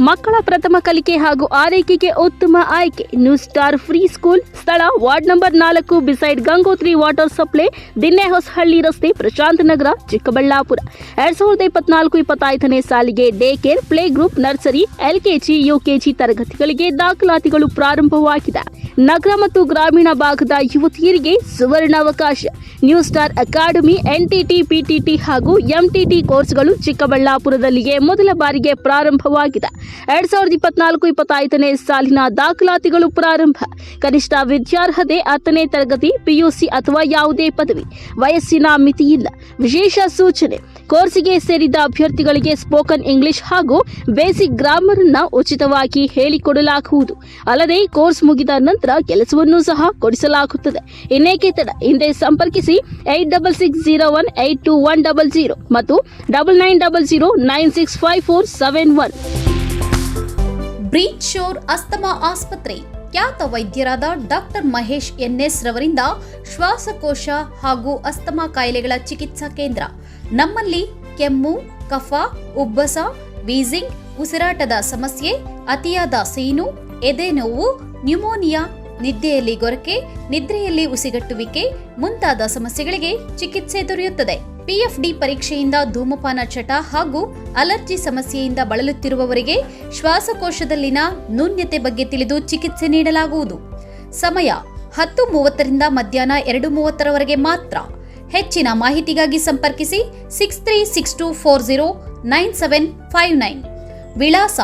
ಮಕ್ಕಳ ಪ್ರಥಮ ಕಲಿಕೆ ಹಾಗೂ ಆರೈಕೆಗೆ ಉತ್ತಮ ಆಯ್ಕೆ new star free school. ಸ್ಥಳ ward number 4 beside Gangotri water supply, Dinnehosahalli ರಸ್ತೆ, ಪ್ರಶಾಂತ್ ನಗರ, ಚಿಕ್ಕಬಳ್ಳಾಪುರ. 2024-25ನೇ ಸಾಲಿಗೆ day care, play group, nursery, LKG, UKG ತರಗತಿಗಳಿಗೆ ದಾಖಲಾತಿಗಳು ಪ್ರಾರಂಭವಾಗಿದೆ. ನಗರ ಮತ್ತು ಗ್ರಾಮೀಣ ಭಾಗದ ಯುವತಿಯರಿಗೆ ಸುವರ್ಣಾವಕಾಶ. New star academy NTT, PTT ಹಾಗೂ MTT ಕೋರ್ಸ್ಗಳು ಚಿಕ್ಕಬಳ್ಳಾಪುರದಲ್ಲಿಗೆ ಮೊದಲ ಬಾರಿಗೆ ಪ್ರಾರಂಭವಾಗಿದೆ. 2024-25ನೇ ಸಾಲಿನ ದಾಖಲಾತಿಗಳು ಪ್ರಾರಂಭ. ಕನಿಷ್ಠ ವಿದ್ಯಾರ್ಹತೆ 10ನೇ ತರಗತಿ, PUC ಅಥವಾ ಯಾವುದೇ ಪದವಿ. ವಯಸ್ಸಿನ ಮಿತಿಯಿಲ್ಲ. ವಿಶೇಷ ಸೂಚನೆ: ಕೋರ್ಸಿಗೆ ಸೇರಿದ ಅಭ್ಯರ್ಥಿಗಳಿಗೆ ಸ್ಪೋಕನ್ ಇಂಗ್ಲಿಷ್ ಹಾಗೂ ಬೇಸಿಕ್ ಗ್ರಾಮರ್ ಅನ್ನು ಉಚಿತವಾಗಿ ಹೇಳಿಕೊಡಲಾಗುವುದು. ಅಲ್ಲದೆ ಕೋರ್ಸ್ ಮುಗಿದ ನಂತರ ಕೆಲಸವನ್ನು ಸಹ ಕೊಡಿಸಲಾಗುತ್ತದೆ. ಇನ್ನೇಕೆ ತಡ, ಹಿಂದೆ ಸಂಪರ್ಕಿಸಿ 8660182100 ಮತ್ತು 9900965471. ಬ್ರೀಚ್ ಶೋರ್ ಅಸ್ತಮಾ ಆಸ್ಪತ್ರೆ ಖ್ಯಾತ ವೈದ್ಯರಾದ ಡಾಕ್ಟರ್ ಮಹೇಶ್ NS ರವರಿಂದ ಶ್ವಾಸಕೋಶ ಹಾಗೂ ಅಸ್ತಮಾ ಕಾಯಿಲೆಗಳ ಚಿಕಿತ್ಸಾ ಕೇಂದ್ರ. ನಮ್ಮಲ್ಲಿ ಕೆಮ್ಮು, ಕಫ, ಉಬ್ಬಸ, ವೀಸಿಂಗ್, ಉಸಿರಾಟದ ಸಮಸ್ಯೆ, ಅತಿಯಾದ ಸೀನು, ಎದೆ ನೋವು, ನ್ಯೂಮೋನಿಯಾ, ನಿದ್ದೆಯಲ್ಲಿ ಗೊರಕೆ, ನಿದ್ರೆಯಲ್ಲಿ ಉಸಿಗಟ್ಟುವಿಕೆ ಮುಂತಾದ ಸಮಸ್ಯೆಗಳಿಗೆ ಚಿಕಿತ್ಸೆ ದೊರೆಯುತ್ತದೆ. PFD ಪರೀಕ್ಷೆಯಿಂದ ಧೂಮಪಾನ ಚಟ ಹಾಗೂ ಅಲರ್ಜಿ ಸಮಸ್ಯೆಯಿಂದ ಬಳಲುತ್ತಿರುವವರಿಗೆ ಶ್ವಾಸಕೋಶದಲ್ಲಿನ ನ್ಯೂನ್ಯತೆ ಬಗ್ಗೆ ತಿಳಿದು ಚಿಕಿತ್ಸೆ ನೀಡಲಾಗುವುದು. ಸಮಯ 10:30ರಿಂದ ಮಧ್ಯಾಹ್ನ 2:30ರವರೆಗೆ ಮಾತ್ರ. ಹೆಚ್ಚಿನ ಮಾಹಿತಿಗಾಗಿ ಸಂಪರ್ಕಿಸಿ 6362409759. ವಿಳಾಸ: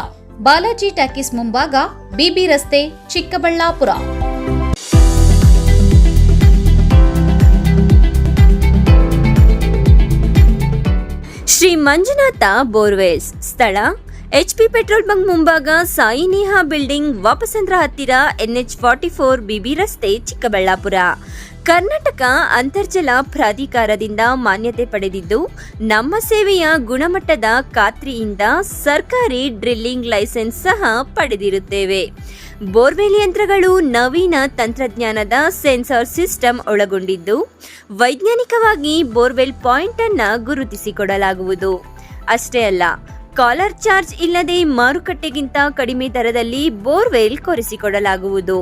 ಬಾಲಾಜಿ ಟಾಕೀಸ್ ಮುಂಭಾಗ, BB ರಸ್ತೆ, ಚಿಕ್ಕಬಳ್ಳಾಪುರ. ಶ್ರೀ ಮಂಜುನಾಥ ಬೋರ್ವೆಲ್ಸ್. ಸ್ಥಳ HP ಪೆಟ್ರೋಲ್ ಬಂಕ್ ಮುಂಭಾಗ, ಸಾಯಿ ನೇಹಾ ಬಿಲ್ಡಿಂಗ್, ವಾಪಸಂದ್ರ ಹತ್ತಿರ, NH44, BB ರಸ್ತೆ, ಚಿಕ್ಕಬಳ್ಳಾಪುರ. ಕರ್ನಾಟಕ ಅಂತರ್ಜಲ ಪ್ರಾಧಿಕಾರದಿಂದ ಮಾನ್ಯತೆ ಪಡೆದಿದ್ದು, ನಮ್ಮ ಸೇವೆಯ ಗುಣಮಟ್ಟದ ಖಾತ್ರಿಯಿಂದ ಸರ್ಕಾರಿ ಡ್ರಿಲ್ಲಿಂಗ್ ಲೈಸೆನ್ಸ್ ಸಹ ಪಡೆದಿರುತ್ತೇವೆ. ಬೋರ್ವೆಲ್ ಯಂತ್ರಗಳು ನವೀನ ತಂತ್ರಜ್ಞಾನದ ಸೆನ್ಸಾರ್ ಸಿಸ್ಟಮ್ ಒಳಗೊಂಡಿದ್ದು, ವೈಜ್ಞಾನಿಕವಾಗಿ ಬೋರ್ವೆಲ್ ಪಾಯಿಂಟ್ ಅನ್ನು ಗುರುತಿಸಿಕೊಡಲಾಗುವುದು. ಅಷ್ಟೇ ಅಲ್ಲ, ಕಾಲರ್ ಚಾರ್ಜ್ ಇಲ್ಲದೆ ಮಾರುಕಟ್ಟೆಗಿಂತ ಕಡಿಮೆ ದರದಲ್ಲಿ ಬೋರ್ವೆಲ್ ಕೊರೆಸಿಕೊಡಲಾಗುವುದು.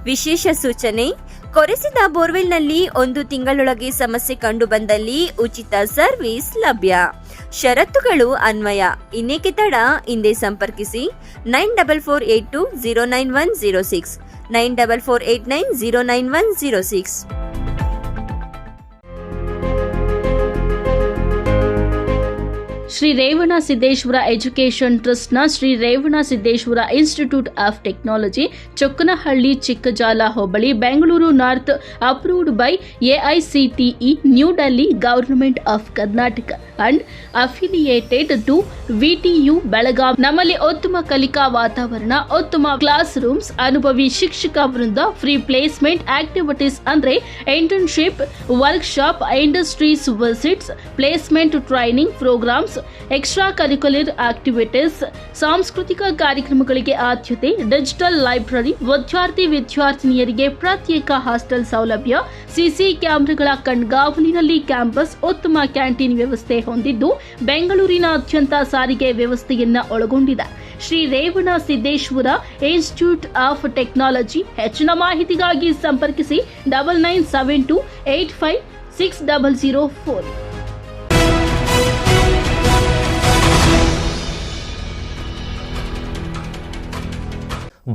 ವಿಶೇಷ ಸೂಚನೆ: ಕೊರೆಸಿದ ಬೋರ್ವೆಲ್ನಲ್ಲಿ 1 ತಿಂಗಳೊಳಗೆ ಸಮಸ್ಯೆ ಕಂಡುಬಂದಲ್ಲಿ ಉಚಿತ ಸರ್ವಿಸ್ ಲಭ್ಯ. ಷರತ್ತುಗಳು ಅನ್ವಯ. ಇನ್ನೇಕೆ ತಡ, ಹಿಂದೆ ಸಂಪರ್ಕಿಸಿ 9448209106, 9448909106. ಶ್ರೀ ರೇವಣ ಸಿದ್ದೇಶ್ವರ ಎಜುಕೇಷನ್ ಟ್ರಸ್ಟ್ನ Shri Revana Siddeshwara institute of technology, Chokkanahalli, Chikkajala ಹೋಬಳಿ, Bengaluru north, approved by AICTE, new Delhi, government of Karnataka and affiliated to VTU, Belagavi. ನಮ್ಮಲ್ಲಿ ಉತ್ತಮ ಕಲಿಕಾ ವಾತಾವರಣ, ಉತ್ತಮ ಕ್ಲಾಸ್ ರೂಮ್ಸ್, ಅನುಭವಿ ಶಿಕ್ಷಕ ವೃಂದ, ಫ್ರೀ ಪ್ಲೇಸ್ಮೆಂಟ್ ಆಕ್ಟಿವಿಟೀಸ್ ಅಂದರೆ internship, workshop, industries visits, placement training programs, extra curricular activities, ಸಾಂಸ್ಕೃತಿಕ ಕಾರ್ಯಕ್ರಮಗಳಿಗೆ ಆದ್ಯತೆ, ಡಿಜಿಟಲ್ ಲೈಬ್ರರಿ, ವಿದ್ಯಾರ್ಥಿನಿಯರಿಗೆ ಪ್ರತ್ಯೇಕ ಹಾಸ್ಟೆಲ್ ಸೌಲಭ್ಯ, CC ಕ್ಯಾಮೆರಾಗಳ ಕಣ್ಗಾವಲಿನಲ್ಲಿ ಕ್ಯಾಂಪಸ್, ಉತ್ತಮ ಕ್ಯಾಂಟೀನ್ ವ್ಯವಸ್ಥೆ ಹೊಂದಿದ್ದು, ಬೆಂಗಳೂರಿನಾದ್ಯಂತ ಸಾರಿಗೆ ವ್ಯವಸ್ಥೆಯನ್ನ ಒಳಗೊಂಡಿದೆ. Shri Revana Siddeshwara institute of technology. ಹೆಚ್ಚಿನ ಮಾಹಿತಿಗಾಗಿ ಸಂಪರ್ಕಿಸಿ 9972856004.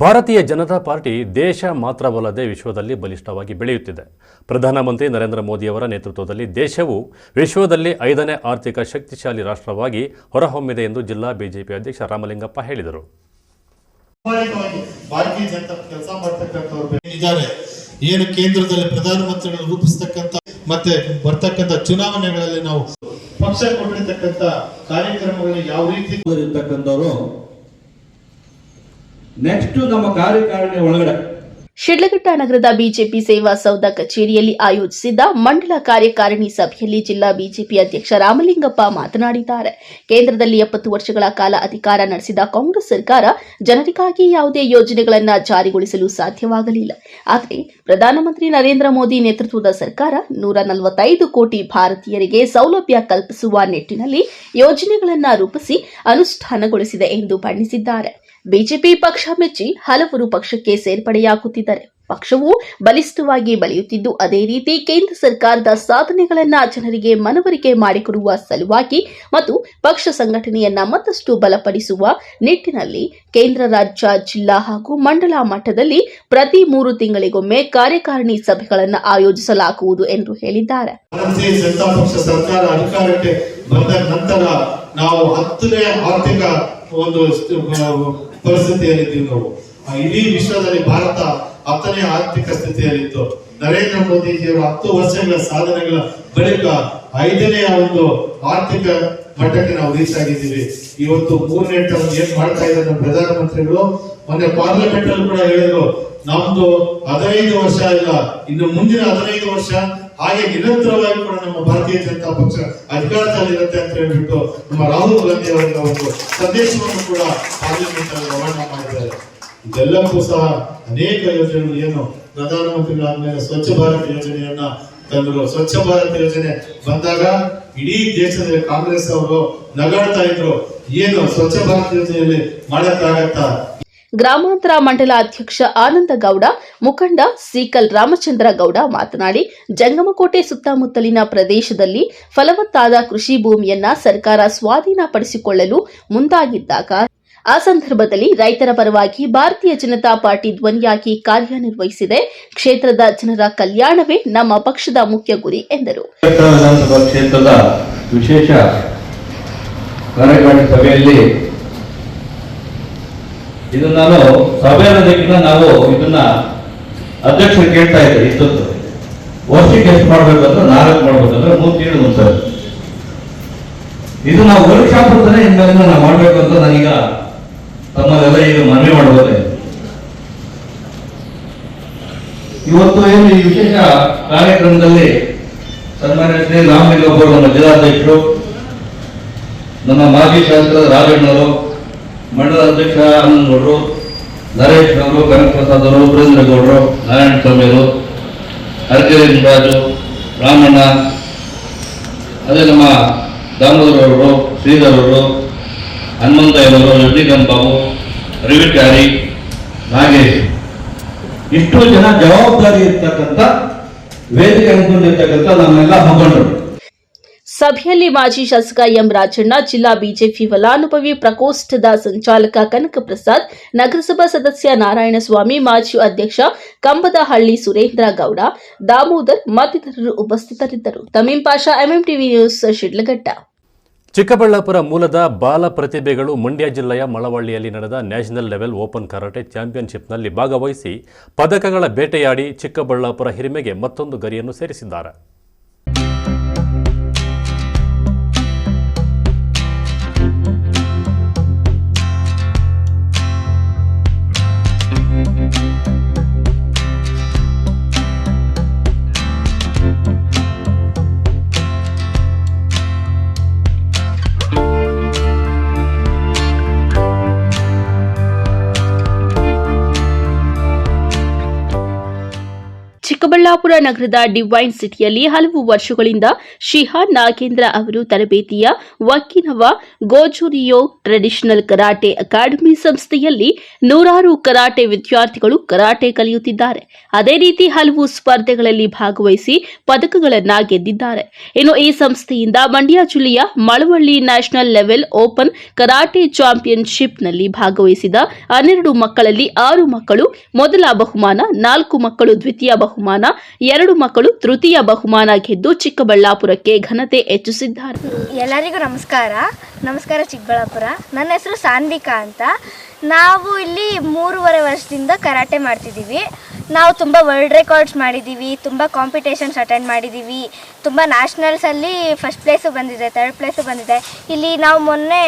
ಭಾರತೀಯ ಜನತಾ ಪಾರ್ಟಿ ದೇಶ ಮಾತ್ರವಲ್ಲದೆ ವಿಶ್ವದಲ್ಲಿ ಬಲಿಷ್ಠವಾಗಿ ಬೆಳೆಯುತ್ತಿದೆ. ಪ್ರಧಾನಮಂತ್ರಿ ನರೇಂದ್ರ ಮೋದಿಯವರ ನೇತೃತ್ವದಲ್ಲಿ ದೇಶವು ವಿಶ್ವದಲ್ಲಿ 5ನೇ ಆರ್ಥಿಕ ಶಕ್ತಿಶಾಲಿ ರಾಷ್ಟ್ರವಾಗಿ ಹೊರಹೊಮ್ಮಿದೆ ಎಂದು ಜಿಲ್ಲಾ ಬಿಜೆಪಿ ಅಧ್ಯಕ್ಷ ರಾಮಲಿಂಗಪ್ಪ ಹೇಳಿದರು. ಭಾರತೀಯ ಜನತಾ ಕೆಲಸ ಮಾಡ್ತಕ್ಕಂಥವ್ರು ಇದ್ದಾರೆ. ಏನು ಕೇಂದ್ರದಲ್ಲಿ ಪ್ರಧಾನಮಂತ್ರಿಗಳು ರೂಪಿಸ್ತಕ್ಕಂಥ ಮತ್ತೆ ಬರ್ತಕ್ಕಂಥ ಚುನಾವಣೆಗಳಲ್ಲಿ ನಾವು ಪಕ್ಷ ಕೊಟ್ಟಿರ್ತಕ್ಕಂಥ ಕಾರ್ಯಕ್ರಮಗಳಲ್ಲಿ ಯಾವ ರೀತಿ ಇರ್ತಕ್ಕಂಥವ್ರು ನೆಕ್ಸ್ಟ್ ನಮ್ಮ ಕಾರ್ಯಕಾರಿಣಿ ಒಳಗಡೆ ಶಿಡ್ಲಘಟ್ಟ ನಗರದ ಬಿಜೆಪಿ ಸೇವಾ ಸೌಧ ಕಚೇರಿಯಲ್ಲಿ ಆಯೋಜಿಸಿದ್ದ ಮಂಡಲ ಕಾರ್ಯಕಾರಿಣಿ ಸಭೆಯಲ್ಲಿ ಜಿಲ್ಲಾ ಬಿಜೆಪಿ ಅಧ್ಯಕ್ಷ ರಾಮಲಿಂಗಪ್ಪ ಮಾತನಾಡಿದ್ದಾರೆ. ಕೇಂದ್ರದಲ್ಲಿ 70 ವರ್ಷಗಳ ಕಾಲ ಅಧಿಕಾರ ನಡೆಸಿದ ಕಾಂಗ್ರೆಸ್ ಸರ್ಕಾರ ಜನರಿಗಾಗಿ ಯಾವುದೇ ಯೋಜನೆಗಳನ್ನು ಜಾರಿಗೊಳಿಸಲು ಸಾಧ್ಯವಾಗಲಿಲ್ಲ. ಆದರೆ ಪ್ರಧಾನಮಂತ್ರಿ ನರೇಂದ್ರ ಮೋದಿ ನೇತೃತ್ವದ ಸರ್ಕಾರ 145 ಕೋಟಿ ಭಾರತೀಯರಿಗೆ ಸೌಲಭ್ಯ ಕಲ್ಪಿಸುವ ನಿಟ್ಟಿನಲ್ಲಿ ಯೋಜನೆಗಳನ್ನು ರೂಪಿಸಿ ಅನುಷ್ಠಾನಗೊಳಿಸಿದೆ ಎಂದು ಬಣ್ಣಿಸಿದ್ದಾರೆ. ಬಿಜೆಪಿ ಪಕ್ಷ ಮೆಚ್ಚಿ ಹಲವರು ಪಕ್ಷಕ್ಕೆ ಸೇರ್ಪಡೆಯಾಗುತ್ತಿದ್ದಾರೆ. ಪಕ್ಷವು ಬಲಿಷ್ಠವಾಗಿ ಬೆಳೆಯುತ್ತಿದ್ದು, ಅದೇ ರೀತಿ ಕೇಂದ್ರ ಸರ್ಕಾರದ ಸಾಧನೆಗಳನ್ನು ಜನರಿಗೆ ಮನವರಿಕೆ ಮಾಡಿಕೊಡುವ ಸಲುವಾಗಿ ಮತ್ತು ಪಕ್ಷ ಸಂಘಟನೆಯನ್ನ ಮತ್ತಷ್ಟು ಬಲಪಡಿಸುವ ನಿಟ್ಟಿನಲ್ಲಿ ಕೇಂದ್ರ, ರಾಜ್ಯ, ಜಿಲ್ಲಾ ಹಾಗೂ ಮಂಡಲ ಮಟ್ಟದಲ್ಲಿ ಪ್ರತಿ 3 ತಿಂಗಳಿಗೊಮ್ಮೆ ಕಾರ್ಯಕಾರಿಣಿ ಸಭೆಗಳನ್ನು ಆಯೋಜಿಸಲಾಗುವುದು ಎಂದು ಹೇಳಿದ್ದಾರೆ. ಸರ್ಕಾರ ಅಧಿಕಾರಕ್ಕೆ ಬಂದ ನಂತರ ನಾವು 10ನೇ ಆರ್ಥಿಕ ಒಂದು ಪರಿಸ್ಥಿತಿಯಲ್ಲಿದ್ದೀವಿ. ನಾವು ಇಡೀ ವಿಶ್ವದಲ್ಲಿ ಭಾರತ 10ನೇ ಆರ್ಥಿಕ ಸ್ಥಿತಿಯಲ್ಲಿತ್ತು. ನರೇಂದ್ರ ಮೋದಿಜಿಯವರ 10 ವರ್ಷಗಳ ಸಾಧನೆಗಳ ಬಳಿಕ 5ನೇ ಒಂದು ಆರ್ಥಿಕ ಮಟ್ಟಕ್ಕೆ ನಾವು ರೀಚ್ ಆಗಿದ್ದೀವಿ. ಇವತ್ತು 3ನೇ ಟರ್ಮ್ ಏನ್ ಮಾಡ್ತಾ ಇದ್ದಾರೆ ಪ್ರಧಾನಮಂತ್ರಿಗಳು, ಮೊನ್ನೆ ಪಾರ್ಲಿಮೆಂಟ್ ಅಲ್ಲಿ ಕೂಡ ಹೇಳಿದ್ರು, ನಮ್ದು 15 ವರ್ಷ ಇಲ್ಲ, ಇನ್ನು ಮುಂದಿನ 15 ವರ್ಷ ಹಾಗೆ ನಿರಂತರವಾಗಿ ಕೂಡ ನಮ್ಮ ಭಾರತೀಯ ಜನತಾ ಪಕ್ಷ ಅಧಿಕಾರದಲ್ಲಿರುತ್ತೆ ಅಂತ ಹೇಳ್ಬಿಟ್ಟು ನಮ್ಮ ರಾಹುಲ್ ಗಾಂಧಿ ಅವರ ಒಂದು ಸಂದೇಶವನ್ನು ಕೂಡ ಪಾರ್ಲಿಮೆಂಟ್ ಅಲ್ಲಿ ರವಾನೆ ಮಾಡಿದ್ದಾರೆ. ಇದೆಲ್ಲಕ್ಕೂ ಸಹ ಅನೇಕ ಯೋಜನೆಗಳು ಏನು ಪ್ರಧಾನಮಂತ್ರಿಗಳಾದ್ಮೇಲೆ ಸ್ವಚ್ಛ ಭಾರತ್ ಯೋಜನೆಯನ್ನ ತಂದರು. ಸ್ವಚ್ಛ ಭಾರತ್ ಯೋಜನೆ ಬಂದಾಗ ಇಡೀ ದೇಶದಲ್ಲಿ ಕಾಂಗ್ರೆಸ್ ಅವರು ನಗಾಡ್ತಾ ಇದ್ರು, ಏನು ಸ್ವಚ್ಛ ಭಾರತ್ ಯೋಜನೆಯಲ್ಲಿ ಮಾಡಕ್ಕಾಗತ್ತಾ. ಗ್ರಾಮಾಂತರ ಮಂಡಲ ಅಧ್ಯಕ್ಷ ಆನಂದಗೌಡ, ಮುಖಂಡ ಸೀಕಲ್ ರಾಮಚಂದ್ರ ಗೌಡ ಮಾತನಾಡಿ, ಜಂಗಮಕೋಟೆ ಸುತ್ತಮುತ್ತಲಿನ ಪ್ರದೇಶದಲ್ಲಿ ಫಲವತ್ತಾದ ಕೃಷಿ ಭೂಮಿಯನ್ನ ಸರ್ಕಾರ ಸ್ವಾಧೀನಪಡಿಸಿಕೊಳ್ಳಲು ಮುಂದಾಗಿದ್ದಾಗ ಆ ಸಂದರ್ಭದಲ್ಲಿ ರೈತರ ಪರವಾಗಿ ಭಾರತೀಯ ಜನತಾ ಪಾರ್ಟಿ ಧ್ವನಿಯಾಗಿ ಕಾರ್ಯನಿರ್ವಹಿಸಿದೆ. ಕ್ಷೇತ್ರದ ಜನರ ಕಲ್ಯಾಣವೇ ನಮ್ಮ ಪಕ್ಷದ ಮುಖ್ಯ ಗುರಿ ಎಂದರು. ಕ್ಷೇತ್ರದ ವಿಶೇಷ ಕಾರ್ಯಕಾರಿಣಿ ಸಭೆಯಲ್ಲಿ ಇದು ನಾನು ಸಭೆ ಅನ್ನೋದಕ್ಕಿಂತ ನಾವು ಇದನ್ನ ಅಧ್ಯಕ್ಷರು ಕೇಳ್ತಾ ಇದ್ದಾರೆ. ಇಷ್ಟೊತ್ತು ವರ್ಷಕ್ಕೆ ಎಷ್ಟು ಮಾಡ್ಬೇಕಂದ್ರೆ 4 ಮಾಡ್ಬೇಕಂದ್ರೆ 3 ತಿಂಗಳು ಮುಂಚೆ ಇದು ನಾವು ವರ್ಕ್ಶಾಪ್ ಅಂತಾನೆ ಇನ್ಮೇಲೆ ನಾವು ಮಾಡ್ಬೇಕು ಅಂತ ನಾನೀಗ ತಮ್ಮದೆಲ್ಲ ಈಗ ಮನವಿ ಮಾಡಬಹುದೇ. ಇವತ್ತು ಏನು ಈ ವಿಶೇಷ ಕಾರ್ಯಕ್ರಮದಲ್ಲಿ ಸನ್ಮಾನ್ಯ ಶ್ರೀ ರಾಮಲಿಂಗಪ್ಪ ನಮ್ಮ ಜಿಲ್ಲಾಧ್ಯಕ್ಷರು, ನಮ್ಮ ಮಾಜಿ ಶಾಸಕರಾದ ರಾಜಣ್ಣವರು, ಮಂಡಲ ಅಧ್ಯಕ್ಷ ಆನಂದಗೌಡರು, ನರೇಶ್ ಅವರು, ಕನಕಪ್ರಸಾದ್ ಅವರು, ಸುರೇಂದ್ರ ಗೌಡರು, ನಾರಾಯಣ ಸ್ವಾಮಿ ಅವರು, ಹರಕೇರಿ ರಾಜು, ರಾಮಣ್ಣ, ಅದೇ ನಮ್ಮ ದಾಮೋದರ್ ಅವರು, ಶ್ರೀಧರ್ ಅವರು, ಹನುಮಂತಯ್ಯವರು, ರಜನಿಕಾಂತ್ ಬಾಬು, ರವಿಕಾರಿ, ನಾಗೇಶ್, ಇಷ್ಟು ಜನ ಜವಾಬ್ದಾರಿ ಇರ್ತಕ್ಕಂಥ ವೇದಿಕೆ ಅನ್ಕೊಂಡಿರ್ತಕ್ಕಂಥ ನಮ್ಮೆಲ್ಲ ಮುಖಂಡರು. ಸಭೆಯಲ್ಲಿ ಮಾಜಿ ಶಾಸಕ ಎಂ ರಾಜಣ್ಣ, ಜಿಲ್ಲಾ ಬಿಜೆಪಿ ಫಲಾನುಭವಿ ಪ್ರಕೋಷ್ಠದ ಸಂಚಾಲಕ ಕನಕಪ್ರಸಾದ್, ನಗರಸಭಾ ಸದಸ್ಯ ನಾರಾಯಣಸ್ವಾಮಿ, ಮಾಜಿ ಅಧ್ಯಕ್ಷ ಕಂಬದಹಳ್ಳಿ ಸುರೇಂದ್ರ ಗೌಡ, ದಾಮೋದರ್ ಮತ್ತಿತರರು ಉಪಸ್ಥಿತರಿದ್ದರು. ತಮೀಂ ಪಾಷಾ, ಎಂಎಂಟಿವಿ ನ್ಯೂಸ್, ಶಿಡ್ಲಘಟ್ಟ. ಚಿಕ್ಕಬಳ್ಳಾಪುರ ಮೂಲದ ಬಾಲ ಪ್ರತಿಭೆಗಳು ಮಂಡ್ಯ ಜಿಲ್ಲೆಯ ಮಳವಳ್ಳಿಯಲ್ಲಿ ನಡೆದ ನ್ಯಾಷನಲ್ ಲೆವೆಲ್ ಓಪನ್ ಕರಾಟೆ ಚಾಂಪಿಯನ್ಶಿಪ್ನಲ್ಲಿ ಭಾಗವಹಿಸಿ ಪದಕಗಳ ಬೇಟೆಯಾಡಿ ಚಿಕ್ಕಬಳ್ಳಾಪುರ ಹಿರಿಮೆಗೆ ಮತ್ತೊಂದು ಗರಿಯನ್ನು ಸೇರಿಸಿದ್ದಾರೆ. ಚಿಕ್ಕಬಳ್ಳಾಪುರ ನಗರದ ಡಿವೈನ್ ಸಿಟಿಯಲ್ಲಿ ಹಲವು ವರ್ಷಗಳಿಂದ ಶಿಹಾನ್ ನಾಗೇಂದ್ರ ಅವರು ತರಬೇತಿಯ ವಕ್ಕಿನವ ಗೋಜುರಿಯೋ ಟ್ರೆಡಿಷನಲ್ ಕರಾಟೆ ಅಕಾಡೆಮಿ ಸಂಸ್ಥೆಯಲ್ಲಿ ನೂರಾರು ಕರಾಟೆ ವಿದ್ಯಾರ್ಥಿಗಳು ಕರಾಟೆ ಕಲಿಯುತ್ತಿದ್ದಾರೆ. ಅದೇ ರೀತಿ ಹಲವು ಸ್ಪರ್ಧೆಗಳಲ್ಲಿ ಭಾಗವಹಿಸಿ ಪದಕಗಳನ್ನು ಗೆದ್ದಿದ್ದಾರೆ. ಇನ್ನು ಈ ಸಂಸ್ಥೆಯಿಂದ ಮಂಡ್ಯ ಜಿಲ್ಲೆಯ Malavalli national level open karate ಚಾಂಪಿಯನ್ಶಿಪ್ನಲ್ಲಿ ಭಾಗವಹಿಸಿದ 12 ಮಕ್ಕಳಲ್ಲಿ 6 ಮಕ್ಕಳು ಮೊದಲ ಬಹುಮಾನ, 4 ಮಕ್ಕಳು ದ್ವಿತೀಯ ಬಹುಮಾನ, 2 ಮಕ್ಕಳು ತೃತೀಯ ಬಹುಮಾನ ಗೆದ್ದು ಚಿಕ್ಕಬಳ್ಳಾಪುರಕ್ಕೆ ಘನತೆ ಹೆಚ್ಚಿಸಿದ್ದಾರೆ. ಎಲ್ಲರಿಗೂ ನಮಸ್ಕಾರ ಚಿಕ್ಕಬಳ್ಳಾಪುರ. ನನ್ನ ಹೆಸರು ಸಾನ್ವಿಕಾ ಅಂತ. ನಾವು ಇಲ್ಲಿ 3.5 ವರ್ಷದಿಂದ ಕರಾಟೆ ಮಾಡ್ತಿದ್ದೀವಿ. ನಾವು ತುಂಬ ವರ್ಲ್ಡ್ ರೆಕಾರ್ಡ್ಸ್ ಮಾಡಿದ್ದೀವಿ, ತುಂಬ ಕಾಂಪಿಟೇಷನ್ಸ್ ಅಟೆಂಡ್ ಮಾಡಿದ್ದೀವಿ, ತುಂಬ ನ್ಯಾಷನಲ್ಸಲ್ಲಿ ಫಸ್ಟ್ ಪ್ಲೇಸು ಬಂದಿದೆ, 3rd ಪ್ಲೇಸು ಬಂದಿದೆ. ಇಲ್ಲಿ ನಾವು ಮೊನ್ನೆ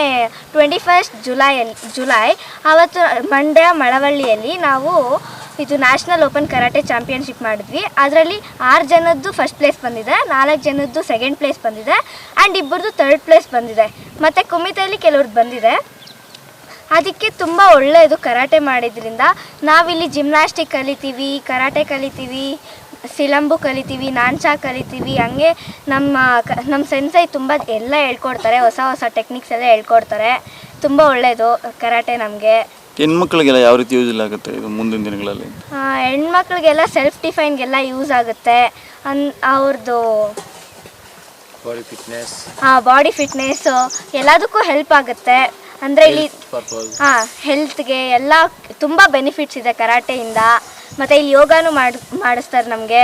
21 ಜುಲೈ ಆವತ್ತು ಮಂಡ್ಯ ಮಳವಳ್ಳಿಯಲ್ಲಿ ನಾವು ಇದು ನ್ಯಾಷನಲ್ ಓಪನ್ ಕರಾಟೆ ಚಾಂಪಿಯನ್ಶಿಪ್ ಮಾಡಿದ್ವಿ. ಅದರಲ್ಲಿ 6 ಜನದ್ದು ಫಸ್ಟ್ ಪ್ಲೇಸ್ ಬಂದಿದೆ, 4 ಜನದ್ದು ಸೆಕೆಂಡ್ ಪ್ಲೇಸ್ ಬಂದಿದೆ ಆ್ಯಂಡ್ ಇಬ್ಬರದ್ದು ಥರ್ಡ್ ಪ್ಲೇಸ್ ಬಂದಿದೆ. ಮತ್ತು ಕುಮಿತೆಯಲ್ಲಿ ಕೆಲವ್ರದ್ದು ಬಂದಿದೆ. ಅದಕ್ಕೆ ತುಂಬ ಒಳ್ಳೆಯದು ಕರಾಟೆ ಮಾಡಿದ್ರಿಂದ. ನಾವಿಲ್ಲಿ ಜಿಮ್ನಾಸ್ಟಿಕ್ ಕಲಿತೀವಿ, ಕರಾಟೆ ಕಲಿತೀವಿ, ಸಿಲಂಬು ಕಲಿತೀವಿ, ನಾನ್ಚಾ ಕಲಿತೀವಿ. ಹಂಗೆ ನಮ್ಮ ಸೆನ್ಸೈ ತುಂಬ ಎಲ್ಲ ಹೇಳ್ಕೊಡ್ತಾರೆ, ಹೊಸ ಹೊಸ ಟೆಕ್ನಿಕ್ಸ್ ಎಲ್ಲ ಹೇಳ್ಕೊಡ್ತಾರೆ. ತುಂಬ ಒಳ್ಳೆಯದು ಕರಾಟೆ ನಮಗೆ. ಹೆಣ್ಮಕ್ಳಿಗೆಲ್ಲ ಯಾವ ರೀತಿ ಯೂಸ್ ಆಗುತ್ತೆ ಇದು ಮುಂದಿನ ದಿನಗಳಲ್ಲಿ? ಹೆಣ್ಮಕ್ಳಿಗೆಲ್ಲ ಸೆಲ್ಫ್ ಡಿಫೈನ್ಗೆಲ್ಲ ಯೂಸ್ ಆಗುತ್ತೆ. ಅವ್ರದ್ದು ಬಾಡಿ ಫಿಟ್ನೆಸ್ಸು ಎಲ್ಲದಕ್ಕೂ ಹೆಲ್ಪ್ ಆಗುತ್ತೆ. ಅಂದರೆ ಇಲ್ಲಿ ಹೆಲ್ತ್ಗೆ ಎಲ್ಲ ತುಂಬ ಬೆನಿಫಿಟ್ಸ್ ಇದೆ ಕರಾಟೆಯಿಂದ. ಮತ್ತು ಇಲ್ಲಿ ಯೋಗಾನು ಮಾಡಿಸ್ತಾರೆ ನಮಗೆ.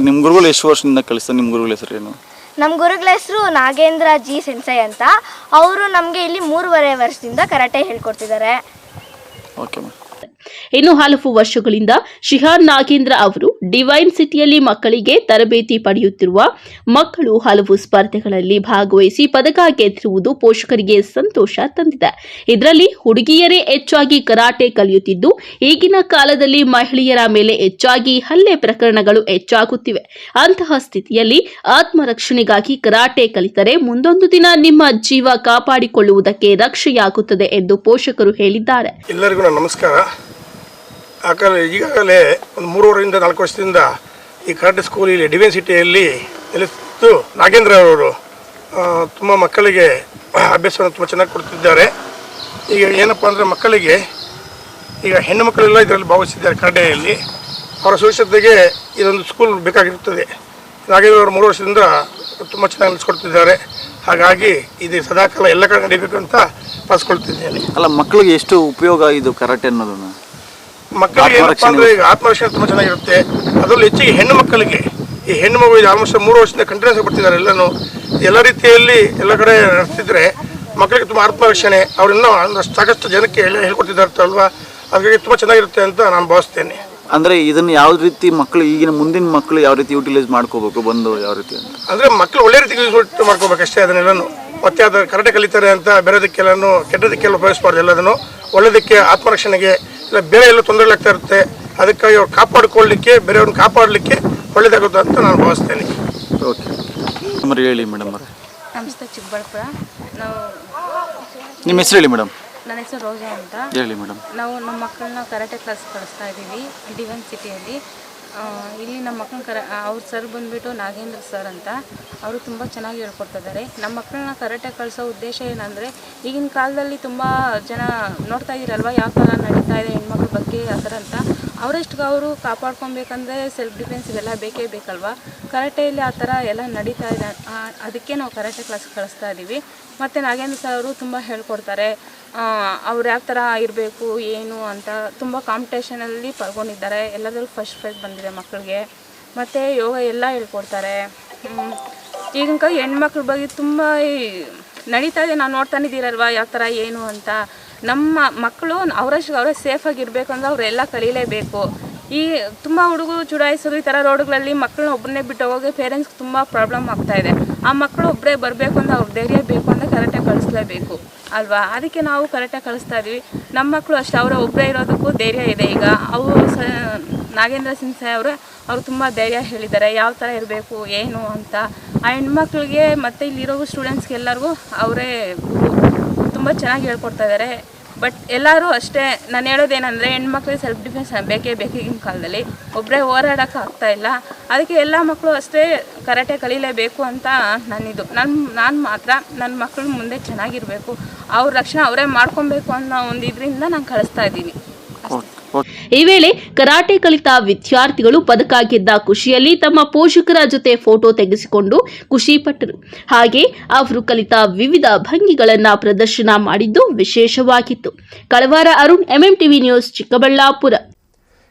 ನಿಮ್ಮ ಗುರುಗಳು ಎಷ್ಟು ವರ್ಷದಿಂದ ಕಲಿಸ್ತಾರೆ? ನಿಮ್ಮ ಗುರುಗಳ ಹೆಸರು ಏನು? ನಮ್ಮ ಗುರುಗಳ ಹೆಸರು ನಾಗೇಂದ್ರ ಜಿ ಸೆನ್ಸೈ ಅಂತ. ಅವರು ನಮಗೆ ಇಲ್ಲಿ 3.5 ವರ್ಷದಿಂದ ಕರಾಟೆ ಹೇಳ್ಕೊಡ್ತಿದ್ದಾರೆ. Okay ma'am. ಇನ್ನು ಹಲವು ವರ್ಷಗಳಿಂದ ಶಿಹಾನ್ ನಾಗೇಂದ್ರ ಅವರು ಡಿವೈನ್ ಸಿಟಿಯಲ್ಲಿ ಮಕ್ಕಳಿಗೆ ತರಬೇತಿ ಪಡೆಯುತ್ತಿರುವ ಮಕ್ಕಳು ಹಲವು ಸ್ಪರ್ಧೆಗಳಲ್ಲಿ ಭಾಗವಹಿಸಿ ಪದಕ ಗೆದ್ದಿರುವುದು ಪೋಷಕರಿಗೆ ಸಂತೋಷ ತಂದಿದೆ. ಇದರಲ್ಲಿ ಹುಡುಗಿಯರೇ ಹೆಚ್ಚಾಗಿ ಕರಾಟೆ ಕಲಿಯುತ್ತಿದ್ದು, ಈಗಿನ ಕಾಲದಲ್ಲಿ ಮಹಿಳೆಯರ ಮೇಲೆ ಹೆಚ್ಚಾಗಿ ಹಲ್ಲೆ ಪ್ರಕರಣಗಳು ಹೆಚ್ಚಾಗುತ್ತಿವೆ. ಅಂತಹ ಸ್ಥಿತಿಯಲ್ಲಿ ಆತ್ಮರಕ್ಷಣೆಗಾಗಿ ಕರಾಟೆ ಕಲಿತರೆ ಮುಂದೊಂದು ದಿನ ನಿಮ್ಮ ಜೀವ ಕಾಪಾಡಿಕೊಳ್ಳುವುದಕ್ಕೆ ರಕ್ಷೆಯಾಗುತ್ತದೆ ಎಂದು ಪೋಷಕರು ಹೇಳಿದ್ದಾರೆ. ಎಲ್ಲರಿಗೂ ನಮಸ್ಕಾರ. ಈಗಾಗಲೇ ಒಂದು 3.5-4 ವರ್ಷದಿಂದ ಈ ಕರಾಟೆ ಸ್ಕೂಲ್ ಇಲ್ಲಿ ಡಿವೈನ್ ಸಿಟಿಯಲ್ಲಿ ನೆಲೆಸಿದ್ದು ನಾಗೇಂದ್ರ ಅವರು ತುಂಬ ಮಕ್ಕಳಿಗೆ ಅಭ್ಯಾಸವನ್ನು ತುಂಬ ಚೆನ್ನಾಗಿ ಕೊಡ್ತಿದ್ದಾರೆ. ಈಗ ಏನಪ್ಪ ಅಂದರೆ ಮಕ್ಕಳಿಗೆ ಈಗ ಹೆಣ್ಣು ಮಕ್ಕಳೆಲ್ಲ ಇದರಲ್ಲಿ ಭಾಗವಹಿಸಿದ್ದಾರೆ ಕರಾಟೆಯಲ್ಲಿ. ಅವರ ಸುರಕ್ಷತೆಗೆ ಇದೊಂದು ಸ್ಕೂಲ್ ಬೇಕಾಗಿರುತ್ತದೆ. ನಾಗೇಂದ್ರ ಅವರು 3 ವರ್ಷದಿಂದ ತುಂಬ ಚೆನ್ನಾಗಿ ನಡೆಸ್ಕೊಡ್ತಿದ್ದಾರೆ. ಹಾಗಾಗಿ ಇದು ಸದಾಕಾಲ ಎಲ್ಲ ಕಡೆ ನಡೀಬೇಕು ಅಂತ ಪಾಸ್ಕೊಳ್ತಿದ್ದೇನೆ. ಅಲ್ಲ, ಮಕ್ಕಳಿಗೆ ಎಷ್ಟು ಉಪಯೋಗ ಇದು ಕರಾಟೆ ಅನ್ನೋದನ್ನು? ಮಕ್ಕಳಿಗೆ ಏನಪ್ಪ ಅಂದರೆ ಈಗ ಆತ್ಮರಕ್ಷಣೆ ತುಂಬ ಚೆನ್ನಾಗಿರುತ್ತೆ. ಅದರಲ್ಲೂ ಹೆಚ್ಚಿಗೆ ಹೆಣ್ಣು ಮಕ್ಕಳಿಗೆ, ಈ ಹೆಣ್ಣು ಮಗು ಇದು ಆಲ್ಮೋಸ್ಟ್ 3 ವರ್ಷದಿಂದ ಕಂಟಿನ್ಯೂಸ್ ಬರ್ತಿದ್ದಾರೆ. ಎಲ್ಲನೂ ಎಲ್ಲ ರೀತಿಯಲ್ಲಿ ಎಲ್ಲ ಕಡೆ ನಡೆಸ್ತಿದ್ರೆ ಮಕ್ಕಳಿಗೆ ತುಂಬ ಆತ್ಮರಕ್ಷಣೆ ಅವರಿನ್ನೂ ಸಾಕಷ್ಟು ಜನಕ್ಕೆ ಎಲ್ಲ ಹೇಳ್ಕೊಡ್ತಿದ್ದಾರೆ ಅಲ್ವಾ. ಹಾಗಾಗಿ ತುಂಬ ಚೆನ್ನಾಗಿರುತ್ತೆ ಅಂತ ನಾನು ಭಾವಿಸ್ತೇನೆ. ಅಂದರೆ ಇದನ್ನು ಯಾವ ರೀತಿ ಮಕ್ಕಳು ಈಗಿನ ಮುಂದಿನ ಮಕ್ಕಳು ಯಾವ ರೀತಿ ಯೂಟಿಲೈಸ್ ಮಾಡ್ಕೋಬೇಕು ಬಂದು ಯಾವ ರೀತಿ ಅಂತ? ಅಂದರೆ ಮಕ್ಕಳು ಒಳ್ಳೆ ರೀತಿ ಯೂಸ್ ಮಾಡ್ಕೋಬೇಕಷ್ಟೇ ಅದನ್ನೆಲ್ಲನೂ. ಮತ್ತೆ ಅದು ಕರಾಟೆ ಕಲಿತಾರೆ ಅಂತ ಬೇರೆದಕ್ಕೆಲ್ಲನೂ ಕೆಟ್ಟದಕ್ಕೆಲ್ಲ ಉಪಯೋಗಿಸ್ಬಾರ್ದು. ಎಲ್ಲದನ್ನು ಒಳ್ಳೆದಕ್ಕೆ, ಆತ್ಮರಕ್ಷಣೆಗೆ, ಇಲ್ಲ ಬೇರೆ ಎಲ್ಲ ತೊಂದರೆಗಳಾಗ್ತಾ ಇರುತ್ತೆ. ಅದಕ್ಕಾಗಿ ಅವ್ರು ಕಾಪಾಡಿಕೊಳ್ಳಲಿಕ್ಕೆ, ಬೇರೆಯವ್ರನ್ನ ಕಾಪಾಡಲಿಕ್ಕೆ ಒಳ್ಳೆಯದಾಗುತ್ತೆ ಅಂತ ನಾನು ಭಾವಿಸ್ತೇನೆ. ಓಕೆ ಮೇಡಮ್, ಹೇಳಿ ಮೇಡಮ್ ಅವರೇ. ನಮಸ್ತೆ, ಚಿಕ್ಕಬಳ್ಳಾಪುರ. ನಾವು ನಿಮ್ಮ ಹೆಸರು ಹೇಳಿ ಮೇಡಮ್. ನನ್ನ ಹೆಸರು ರೋಜಾ ಅಂತ. ಹೇಳಿ ಮೇಡಮ್. ನಾವು ನಮ್ಮ ಮಕ್ಕಳನ್ನ ಕರಾಟೆ ಕ್ಲಾಸ್ ಕಳಿಸ್ತಾ ಇದ್ದೀವಿ ಡಿವೈನ್ ಸಿಟಿಯಲ್ಲಿ. ಇಲ್ಲಿ ನಮ್ಮ ಮಕ್ಕಳನ್ನ ಅವ್ರ ಸರ್ ಬಂದುಬಿಟ್ಟು ನಾಗೇಂದ್ರ ಸರ್ ಅಂತ. ಅವರು ತುಂಬ ಚೆನ್ನಾಗಿ ಹೇಳ್ಕೊಡ್ತಿದ್ದಾರೆ. ನಮ್ಮ ಮಕ್ಕಳನ್ನ ಕರಾಟೆ ಕಳಿಸೋ ಉದ್ದೇಶ ಏನಂದರೆ, ಈಗಿನ ಕಾಲದಲ್ಲಿ ತುಂಬ ಜನ ನೋಡ್ತಾ ಇದ್ದೀರಲ್ವ ಯಾವ ಥರ ನಡೀತಾ ಇದೆ ಹೆಣ್ಮಕ್ಳ ಬಗ್ಗೆ ಆ ಥರ ಅಂತ. ಅವರಷ್ಟು ಅವರು ಕಾಪಾಡ್ಕೊಬೇಕಂದ್ರೆ ಸೆಲ್ಫ್ ಡಿಫೆನ್ಸ್ ಇವೆಲ್ಲ ಬೇಕೇ ಬೇಕಲ್ವ. ಕರಾಟೆಯಲ್ಲಿ ಆ ಥರ ಎಲ್ಲ ನಡೀತಾ ಇದೆ. ಅದಕ್ಕೆ ನಾವು ಕರಾಟೆ ಕ್ಲಾಸ್ ಕಳಿಸ್ತಾ ಇದ್ದೀವಿ. ಮತ್ತು ನಾಗೇಂದ್ರ ಸರ್ ಅವರು ತುಂಬ ಹೇಳ್ಕೊಡ್ತಾರೆ. ಅವ್ರು ಯಾವ ಥರ ಇರಬೇಕು ಏನು ಅಂತ ತುಂಬ ಕಾಂಪಿಟೇಷನಲ್ಲಿ ಪಾಲ್ಗೊಂಡಿದ್ದಾರೆ. ಎಲ್ಲದರಲ್ಲೂ ಫಸ್ಟ್ ಪ್ರೈಸ್ ಬಂದಿದೆ ಮಕ್ಕಳಿಗೆ. ಮತ್ತು ಯೋಗ ಎಲ್ಲ ಹೇಳ್ಕೊಡ್ತಾರೆ. ಈಗಿನ ಕಾಲ ಹೆಣ್ಮಕ್ಳ ಬಗ್ಗೆ ತುಂಬ ನಡೀತಾ ಇದೆ. ನಾವು ನೋಡ್ತಾನೆ ಇದ್ದೀರಲ್ವ ಯಾವ ಥರ ಏನು ಅಂತ. ನಮ್ಮ ಮಕ್ಕಳು ಅವರಷ್ಟು ಅವರೇ ಸೇಫಾಗಿರಬೇಕು ಅಂದರೆ ಅವರೆಲ್ಲ ಕಲೀಲೇಬೇಕು. ಈ ತುಂಬ ಹುಡುಗರು ಚುಡಾಯಿಸೋದು ಈ ಥರ ರೋಡ್ಗಳಲ್ಲಿ ಮಕ್ಕಳನ್ನ ಒಬ್ಬರನ್ನೇ ಬಿಟ್ಟು ಹೋಗಿ ಪೇರೆಂಟ್ಸ್ಗೆ ತುಂಬ ಪ್ರಾಬ್ಲಮ್ ಆಗ್ತಾಯಿದೆ. ಆ ಮಕ್ಕಳು ಒಬ್ಬರೇ ಬರಬೇಕು ಅಂದರೆ ಅವ್ರ ಧೈರ್ಯ ಬೇಕು ಅಂದರೆ ಕರಾಟೆ ಕಳಿಸ್ಲೇಬೇಕು ಅಲ್ವಾ. ಅದಕ್ಕೆ ನಾವು ಕರಾಟೆ ಕಳಿಸ್ತಾ ಇದ್ವಿ. ನಮ್ಮ ಮಕ್ಕಳು ಅಷ್ಟೇ, ಅವರ ಒಬ್ಬರೇ ಇರೋದಕ್ಕೂ ಧೈರ್ಯ ಇದೆ. ಈಗ ಅವರು ನಾಗೇಂದ್ರ ಸಿನ್ಸೆ ಅವರು ತುಂಬ ಧೈರ್ಯ ಹೇಳಿದ್ದಾರೆ ಯಾವ ಥರ ಇರಬೇಕು ಏನು ಅಂತ. ಆ ಹೆಣ್ಮಕ್ಳಿಗೆ ಮತ್ತು ಇಲ್ಲಿರೋ ಸ್ಟೂಡೆಂಟ್ಸ್ಗೆಲ್ಲರಿಗೂ ಅವರೇ ತುಂಬ ಚೆನ್ನಾಗಿ ಹೇಳ್ಕೊಡ್ತಾ ಇದ್ದಾರೆ. ಬಟ್ ಎಲ್ಲರೂ ಅಷ್ಟೇ, ನಾನು ಹೇಳೋದೇನೆಂದರೆ ಹೆಣ್ಮಕ್ಳಿಗೆ ಸೆಲ್ಫ್ ಡಿಫೆನ್ಸ್ ಬೇಕೇ ಬೇಕು. ಈಗಿನ ಕಾಲದಲ್ಲಿ ಒಬ್ಬರೇ ಹೋರಾಡೋಕ್ಕೆ ಆಗ್ತಾಯಿಲ್ಲ. ಅದಕ್ಕೆ ಎಲ್ಲ ಮಕ್ಕಳು ಅಷ್ಟೇ ಕರಾಟೆ ಕಲೀಲೇಬೇಕು ಅಂತ ನಾನು ಮಾತ್ರ ನನ್ನ ಮಕ್ಕಳು ಮುಂದೆ ಚೆನ್ನಾಗಿರಬೇಕು, ಅವ್ರ ರಕ್ಷಣೆ ಅವರೇ ಮಾಡ್ಕೊಬೇಕು ಅನ್ನೋ ಒಂದು ಇದರಿಂದ ನಾನು ಕಳಿಸ್ತಾ ಇದ್ದೀನಿ. ಈ ವೇಳೆ ಕರಾಟೆ ಕಲಿತ ವಿದ್ಯಾರ್ಥಿಗಳು ಪದಕ ಗೆದ್ದ ಖುಷಿಯಲ್ಲಿ ತಮ್ಮ ಪೋಷಕರ ಜೊತೆ ಫೋಟೋ ತೆಗೆಸಿಕೊಂಡು ಖುಷಿಪಟ್ಟರು. ಹಾಗೆ ಅವರು ಕಲಿತ ವಿವಿಧ ಭಂಗಿಗಳನ್ನು ಪ್ರದರ್ಶನ ಮಾಡಿದ್ದು ವಿಶೇಷವಾಗಿತ್ತು. ಕಳವಾರ ಅರುಣ್, ಎಂಎಂಟಿವಿ ನ್ಯೂಸ್, ಚಿಕ್ಕಬಳ್ಳಾಪುರ.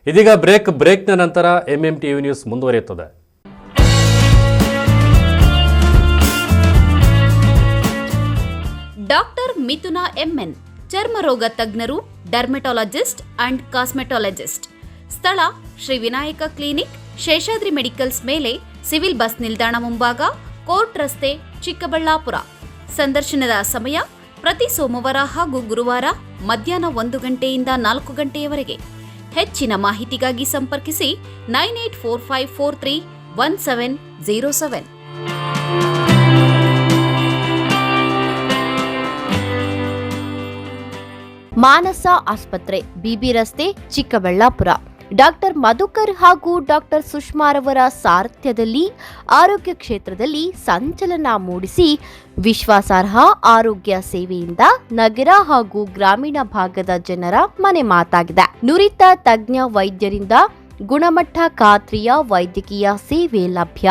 ಇದೀಗ ಬ್ರೇಕ್ನ ನಂತರ ಎಂಎಂಟಿವಿ ನ್ಯೂಸ್ ಮುಂದುವರಿಯುತ್ತದೆ. ಡಾಕ್ಟರ್ ಮಿಥುನಾ ಎಂಎನ್, ಚರ್ಮರೋಗ ತಜ್ಞರು, ಡರ್ಮೆಟಾಲಜಿಸ್ಟ್ ಅಂಡ್ ಕಾಸ್ಮೆಟಾಲಜಿಸ್ಟ್. ಸ್ಥಳ ಶ್ರೀ ವಿನಾಯಕ ಕ್ಲಿನಿಕ್, ಶೇಷಾದ್ರಿ ಮೆಡಿಕಲ್ಸ್ ಮೇಲೆ, ಸಿವಿಲ್ ಬಸ್ ನಿಲ್ದಾಣ ಮುಂಭಾಗ, ಕೋರ್ಟ್ ರಸ್ತೆ, ಚಿಕ್ಕಬಳ್ಳಾಪುರ. ಸಂದರ್ಶನದ ಸಮಯ ಪ್ರತಿ ಸೋಮವಾರ ಹಾಗೂ ಗುರುವಾರ ಮಧ್ಯಾಹ್ನ 1 ಗಂಟೆಯಿಂದ 4 ಗಂಟೆಯವರೆಗೆ. ಹೆಚ್ಚಿನ ಮಾಹಿತಿಗಾಗಿ ಸಂಪರ್ಕಿಸಿ 9845431707. ಮಾನಸ ಆಸ್ಪತ್ರೆ, ಬಿಬಿ ರಸ್ತೆ, ಚಿಕ್ಕಬಳ್ಳಾಪುರ. ಡಾಕ್ಟರ್ ಮಧುಕರ್ ಹಾಗೂ ಡಾಕ್ಟರ್ ಸುಷ್ಮಾರವರ ಸಾರಥ್ಯದಲ್ಲಿ ಆರೋಗ್ಯ ಕ್ಷೇತ್ರದಲ್ಲಿ ಸಂಚಲನ ಮೂಡಿಸಿ ವಿಶ್ವಾಸಾರ್ಹ ಆರೋಗ್ಯ ಸೇವೆಯಿಂದ ನಗರ ಹಾಗೂ ಗ್ರಾಮೀಣ ಭಾಗದ ಜನರ ಮನೆ ಮಾತಾಗಿದೆ. ನುರಿತ ತಜ್ಞ ವೈದ್ಯರಿಂದ ಗುಣಮಟ್ಟ ಖಾತ್ರಿಯ ವೈದ್ಯಕೀಯ ಸೇವೆ ಲಭ್ಯ.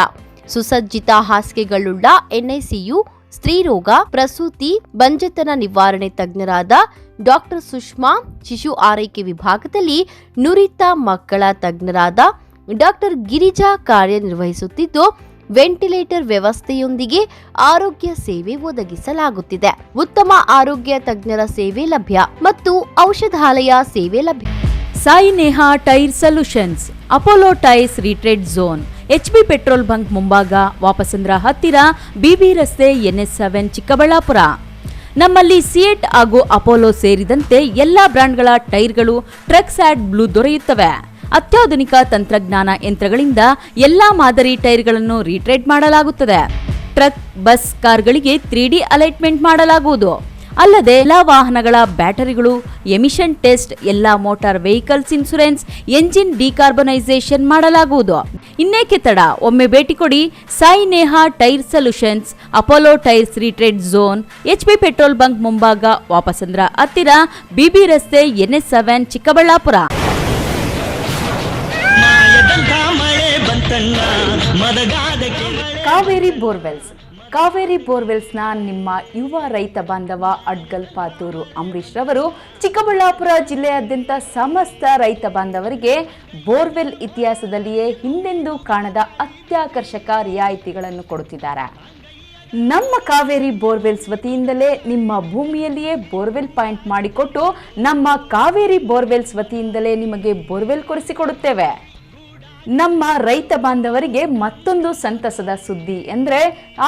ಸುಸಜ್ಜಿತ ಹಾಸಿಗೆಗಳುಳ್ಳ ಎನ್ಐಸಿಯು, ಸ್ತ್ರೀರೋಗ, ಪ್ರಸೂತಿ, ಬಂಜೆತನ ನಿವಾರಣೆ ತಜ್ಞರಾದ ಡಾಕ್ಟರ್ ಸುಷ್ಮಾ, ಶಿಶು ಆರೈಕೆ ವಿಭಾಗದಲ್ಲಿ ನುರಿತ ಮಕ್ಕಳ ತಜ್ಞರಾದ ಡಾಕ್ಟರ್ ಗಿರಿಜಾ ಕಾರ್ಯನಿರ್ವಹಿಸುತ್ತಿದ್ದು, ವೆಂಟಿಲೇಟರ್ ವ್ಯವಸ್ಥೆಯೊಂದಿಗೆ ಆರೋಗ್ಯ ಸೇವೆ ಒದಗಿಸಲಾಗುತ್ತಿದೆ. ಉತ್ತಮ ಆರೋಗ್ಯ ತಜ್ಞರ ಸೇವೆ ಲಭ್ಯ ಮತ್ತು ಔಷಧಾಲಯ ಸೇವೆ ಲಭ್ಯ. Sai Neha tyre solutions, Apollo tyres retread zone, HP petrol bunk ಮುಂಭಾಗ, ವಾಪಸಂದ್ರ ಹತ್ತಿರ, ಬಿಬಿ ರಸ್ತೆ, NS7, ಚಿಕ್ಕಬಳ್ಳಾಪುರ. ನಮ್ಮಲ್ಲಿ ಸಿಯೆಟ್ ಹಾಗೂ ಅಪೋಲೋ ಸೇರಿದಂತೆ ಎಲ್ಲಾ ಬ್ರಾಂಡ್ಗಳ ಟೈರ್ಗಳು ಟ್ರಕ್ಸ್ ಆಡ್ ಬ್ಲೂ ದೊರೆಯುತ್ತವೆ. ಅತ್ಯಾಧುನಿಕ ತಂತ್ರಜ್ಞಾನ ಯಂತ್ರಗಳಿಂದ ಎಲ್ಲಾ ಮಾದರಿ ಟೈರ್ಗಳನ್ನು ರೀಟ್ರೇಡ್ ಮಾಡಲಾಗುತ್ತದೆ. ಟ್ರಕ್, ಬಸ್, ಕಾರ್ಗಳಿಗೆ 3D ಅಲೈಟ್ಮೆಂಟ್ ಮಾಡಲಾಗುವುದು. ಅಲ್ಲದೆ ಎಲ್ಲಾ ವಾಹನಗಳ ಬ್ಯಾಟರಿಗಳು ಎಮಿಷನ್ ಟೆಸ್ಟ್, ಎಲ್ಲಾ motor vehicles insurance, engine decarbonisation ಮಾಡಲಾಗುವುದು. ಇನ್ನೇಕೆ ತಡ, ಒಮ್ಮೆ ಭೇಟಿ ಕೊಡಿ. Sai Neha tyre solutions, Apollo tyres retread zone, HP petrol bunk ಮುಂಭಾಗ, ವಾಪಸಂದ್ರ ಹತ್ತಿರ, ಬಿಬಿ ರಸ್ತೆ, NS7, ಚಿಕ್ಕಬಳ್ಳಾಪುರ. ಕಾವೇರಿ ಬೋರ್ವೆಲ್ಸ್. ಕಾವೇರಿ ಬೋರ್ವೆಲ್ಸ್ನ ನಿಮ್ಮ ಯುವ ರೈತ ಬಾಂಧವ ಅಡ್ಗಲ್ ಪಾತೂರು ಅಂಬರೀಶ್ ರವರು ಚಿಕ್ಕಬಳ್ಳಾಪುರ ಜಿಲ್ಲೆಯಾದ್ಯಂತ ಸಮಸ್ತ ರೈತ ಬಾಂಧವರಿಗೆ ಬೋರ್ವೆಲ್ ಇತಿಹಾಸದಲ್ಲಿಯೇ ಹಿಂದೆಂದೂ ಕಾಣದ ಅತ್ಯಾಕರ್ಷಕ ರಿಯಾಯಿತಿಗಳನ್ನು ಕೊಡುತ್ತಿದ್ದಾರೆ. ನಮ್ಮ ಕಾವೇರಿ ಬೋರ್ವೆಲ್ಸ್ ವತಿಯಿಂದಲೇ ನಿಮ್ಮ ಭೂಮಿಯಲ್ಲಿಯೇ ಬೋರ್ವೆಲ್ ಪಾಯಿಂಟ್ ಮಾಡಿಕೊಟ್ಟು ನಮ್ಮ ಕಾವೇರಿ ಬೋರ್ವೆಲ್ಸ್ ವತಿಯಿಂದಲೇ ನಿಮಗೆ ಬೋರ್ವೆಲ್ ಕೊಡಿಸಿಕೊಡುತ್ತೇವೆ. ನಮ್ಮ ರೈತ ಬಾಂಧವರಿಗೆ ಮತ್ತೊಂದು ಸಂತಸದ ಸುದ್ದಿ ಎಂದರೆ,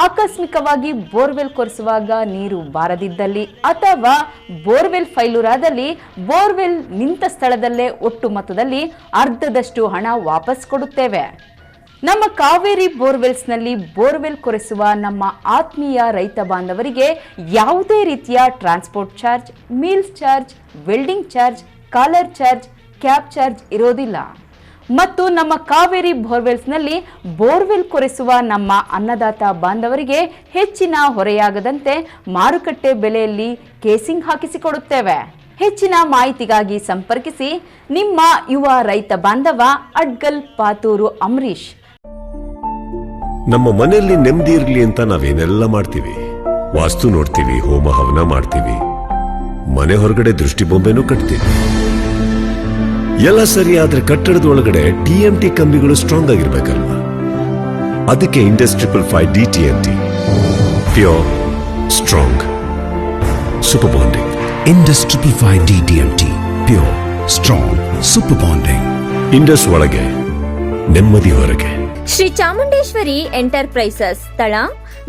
ಆಕಸ್ಮಿಕವಾಗಿ ಬೋರ್ವೆಲ್ ಕೊರೆಸುವಾಗ ನೀರು ಬಾರದಿದ್ದಲ್ಲಿ ಅಥವಾ ಬೋರ್ವೆಲ್ ಫೈಲೂರಾದಲ್ಲಿ ಬೋರ್ವೆಲ್ ನಿಂತ ಸ್ಥಳದಲ್ಲೇ ಒಟ್ಟು ಮೊತ್ತದಲ್ಲಿ ಅರ್ಧದಷ್ಟು ಹಣ ವಾಪಸ್ ಕೊಡುತ್ತೇವೆ. ನಮ್ಮ ಕಾವೇರಿ ಬೋರ್ವೆಲ್ಸ್ನಲ್ಲಿ ಬೋರ್ವೆಲ್ ಕೊರೆಸುವ ನಮ್ಮ ಆತ್ಮೀಯ ರೈತ ಬಾಂಧವರಿಗೆ ಯಾವುದೇ ರೀತಿಯ transport charge, meals charge, welding charge, collar charge, cab charge ಇರೋದಿಲ್ಲ. ಮತ್ತು ನಮ್ಮ ಕಾವೇರಿ ಬೋರ್ವೆಲ್ಸ್ನಲ್ಲಿ ಬೋರ್ವೆಲ್ ಕೊರೆಸುವ ನಮ್ಮ ಅನ್ನದಾತ ಬಾಂಧವರಿಗೆ ಹೆಚ್ಚಿನ ಹೊರೆಯಾಗದಂತೆ ಮಾರುಕಟ್ಟೆ ಬೆಲೆಯಲ್ಲಿ ಕೇಸಿಂಗ್ ಹಾಕಿಸಿಕೊಡುತ್ತೇವೆ. ಹೆಚ್ಚಿನ ಮಾಹಿತಿಗಾಗಿ ಸಂಪರ್ಕಿಸಿ ನಿಮ್ಮ ಯುವ ರೈತ ಬಾಂಧವ ಅಡ್ಗಲ್ ಪಾತೂರು ಅಂಬರೀಶ್. ನಮ್ಮ ಮನೆಯಲ್ಲಿ ನೆಮ್ಮದಿ ಇರಲಿ ಅಂತ ನಾವೇನೆಲ್ಲ ಮಾಡ್ತೀವಿ. ವಾಸ್ತು ನೋಡ್ತೀವಿ, ಹೋಮ ಹವನ ಮಾಡ್ತೀವಿ, ಮನೆ ಹೊರಗಡೆ ದೃಷ್ಟಿ ಬೊಂಬೆನೂ ಕಟ್ತೀವಿ. ಎಲ್ಲ ಸರಿ, ಆದ್ರೆ ಕಟ್ಟಡದ ಒಳಗಡೆ TMT ಕಂಬಿಗಳು ಸ್ಟ್ರಾಂಗ್ ಆಗಿರ್ಬೇಕಲ್ವಾ? ಅದಕ್ಕೆ Indus 555 DTMT, pure, strong, super bonding. Indus 555 DTMT, pure, strong, super bonding. Indus ಒಳಗೆ ನೆಮ್ಮದಿ ಹೊರಗೆ. ಶ್ರೀ ಚಾಮುಂಡೇಶ್ವರಿ ಎಂಟರ್ಪ್ರೈಸಸ್, ಸ್ಥಳ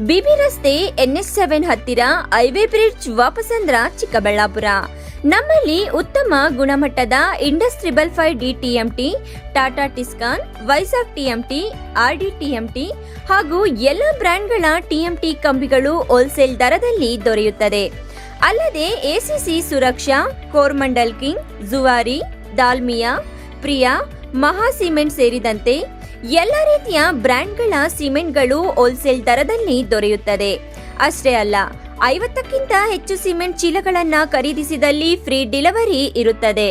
ಬಿಬಿ ರಸ್ತೆ, NS7 ಹತ್ತಿರ, ಹೈವೇ ಬ್ರಿಡ್ಜ್, ವಾಪಸಂದ್ರ, ಚಿಕ್ಕಬಳ್ಳಾಪುರ. ನಮ್ಮಲ್ಲಿ ಉತ್ತಮ ಗುಣಮಟ್ಟದ Indus 555 DTMT, Tata Tiscon, Vizag TMT, RD TMT ಹಾಗೂ ಎಲ್ಲ ಬ್ರ್ಯಾಂಡ್ಗಳ TMT ಕಂಬಿಗಳು ಹೋಲ್ಸೇಲ್ ದರದಲ್ಲಿ ದೊರೆಯುತ್ತದೆ. ಅಲ್ಲದೆ ACC ಸುರಕ್ಷಾ, ಕೋರ್ಮಂಡಲ್ ಕಿಂಗ್, ಜುವಾರಿ, ದಾಲ್ಮಿಯಾ, ಪ್ರಿಯಾ, ಮಹಾ ಸಿಮೆಂಟ್ ಸೇರಿದಂತೆ ಎಲ್ಲ ರೀತಿಯ ಬ್ರ್ಯಾಂಡ್ಗಳ ಸಿಮೆಂಟ್ಗಳು ಹೋಲ್ಸೇಲ್ ದರದಲ್ಲಿ ದೊರೆಯುತ್ತದೆ. ಅಷ್ಟೇ ಅಲ್ಲ, 50ಕ್ಕಿಂತ ಹೆಚ್ಚು ಸಿಮೆಂಟ್ ಚೀಲಗಳನ್ನು ಖರೀದಿಸಿದಲ್ಲಿ ಫ್ರೀ ಡೆಲಿವರಿ ಇರುತ್ತದೆ.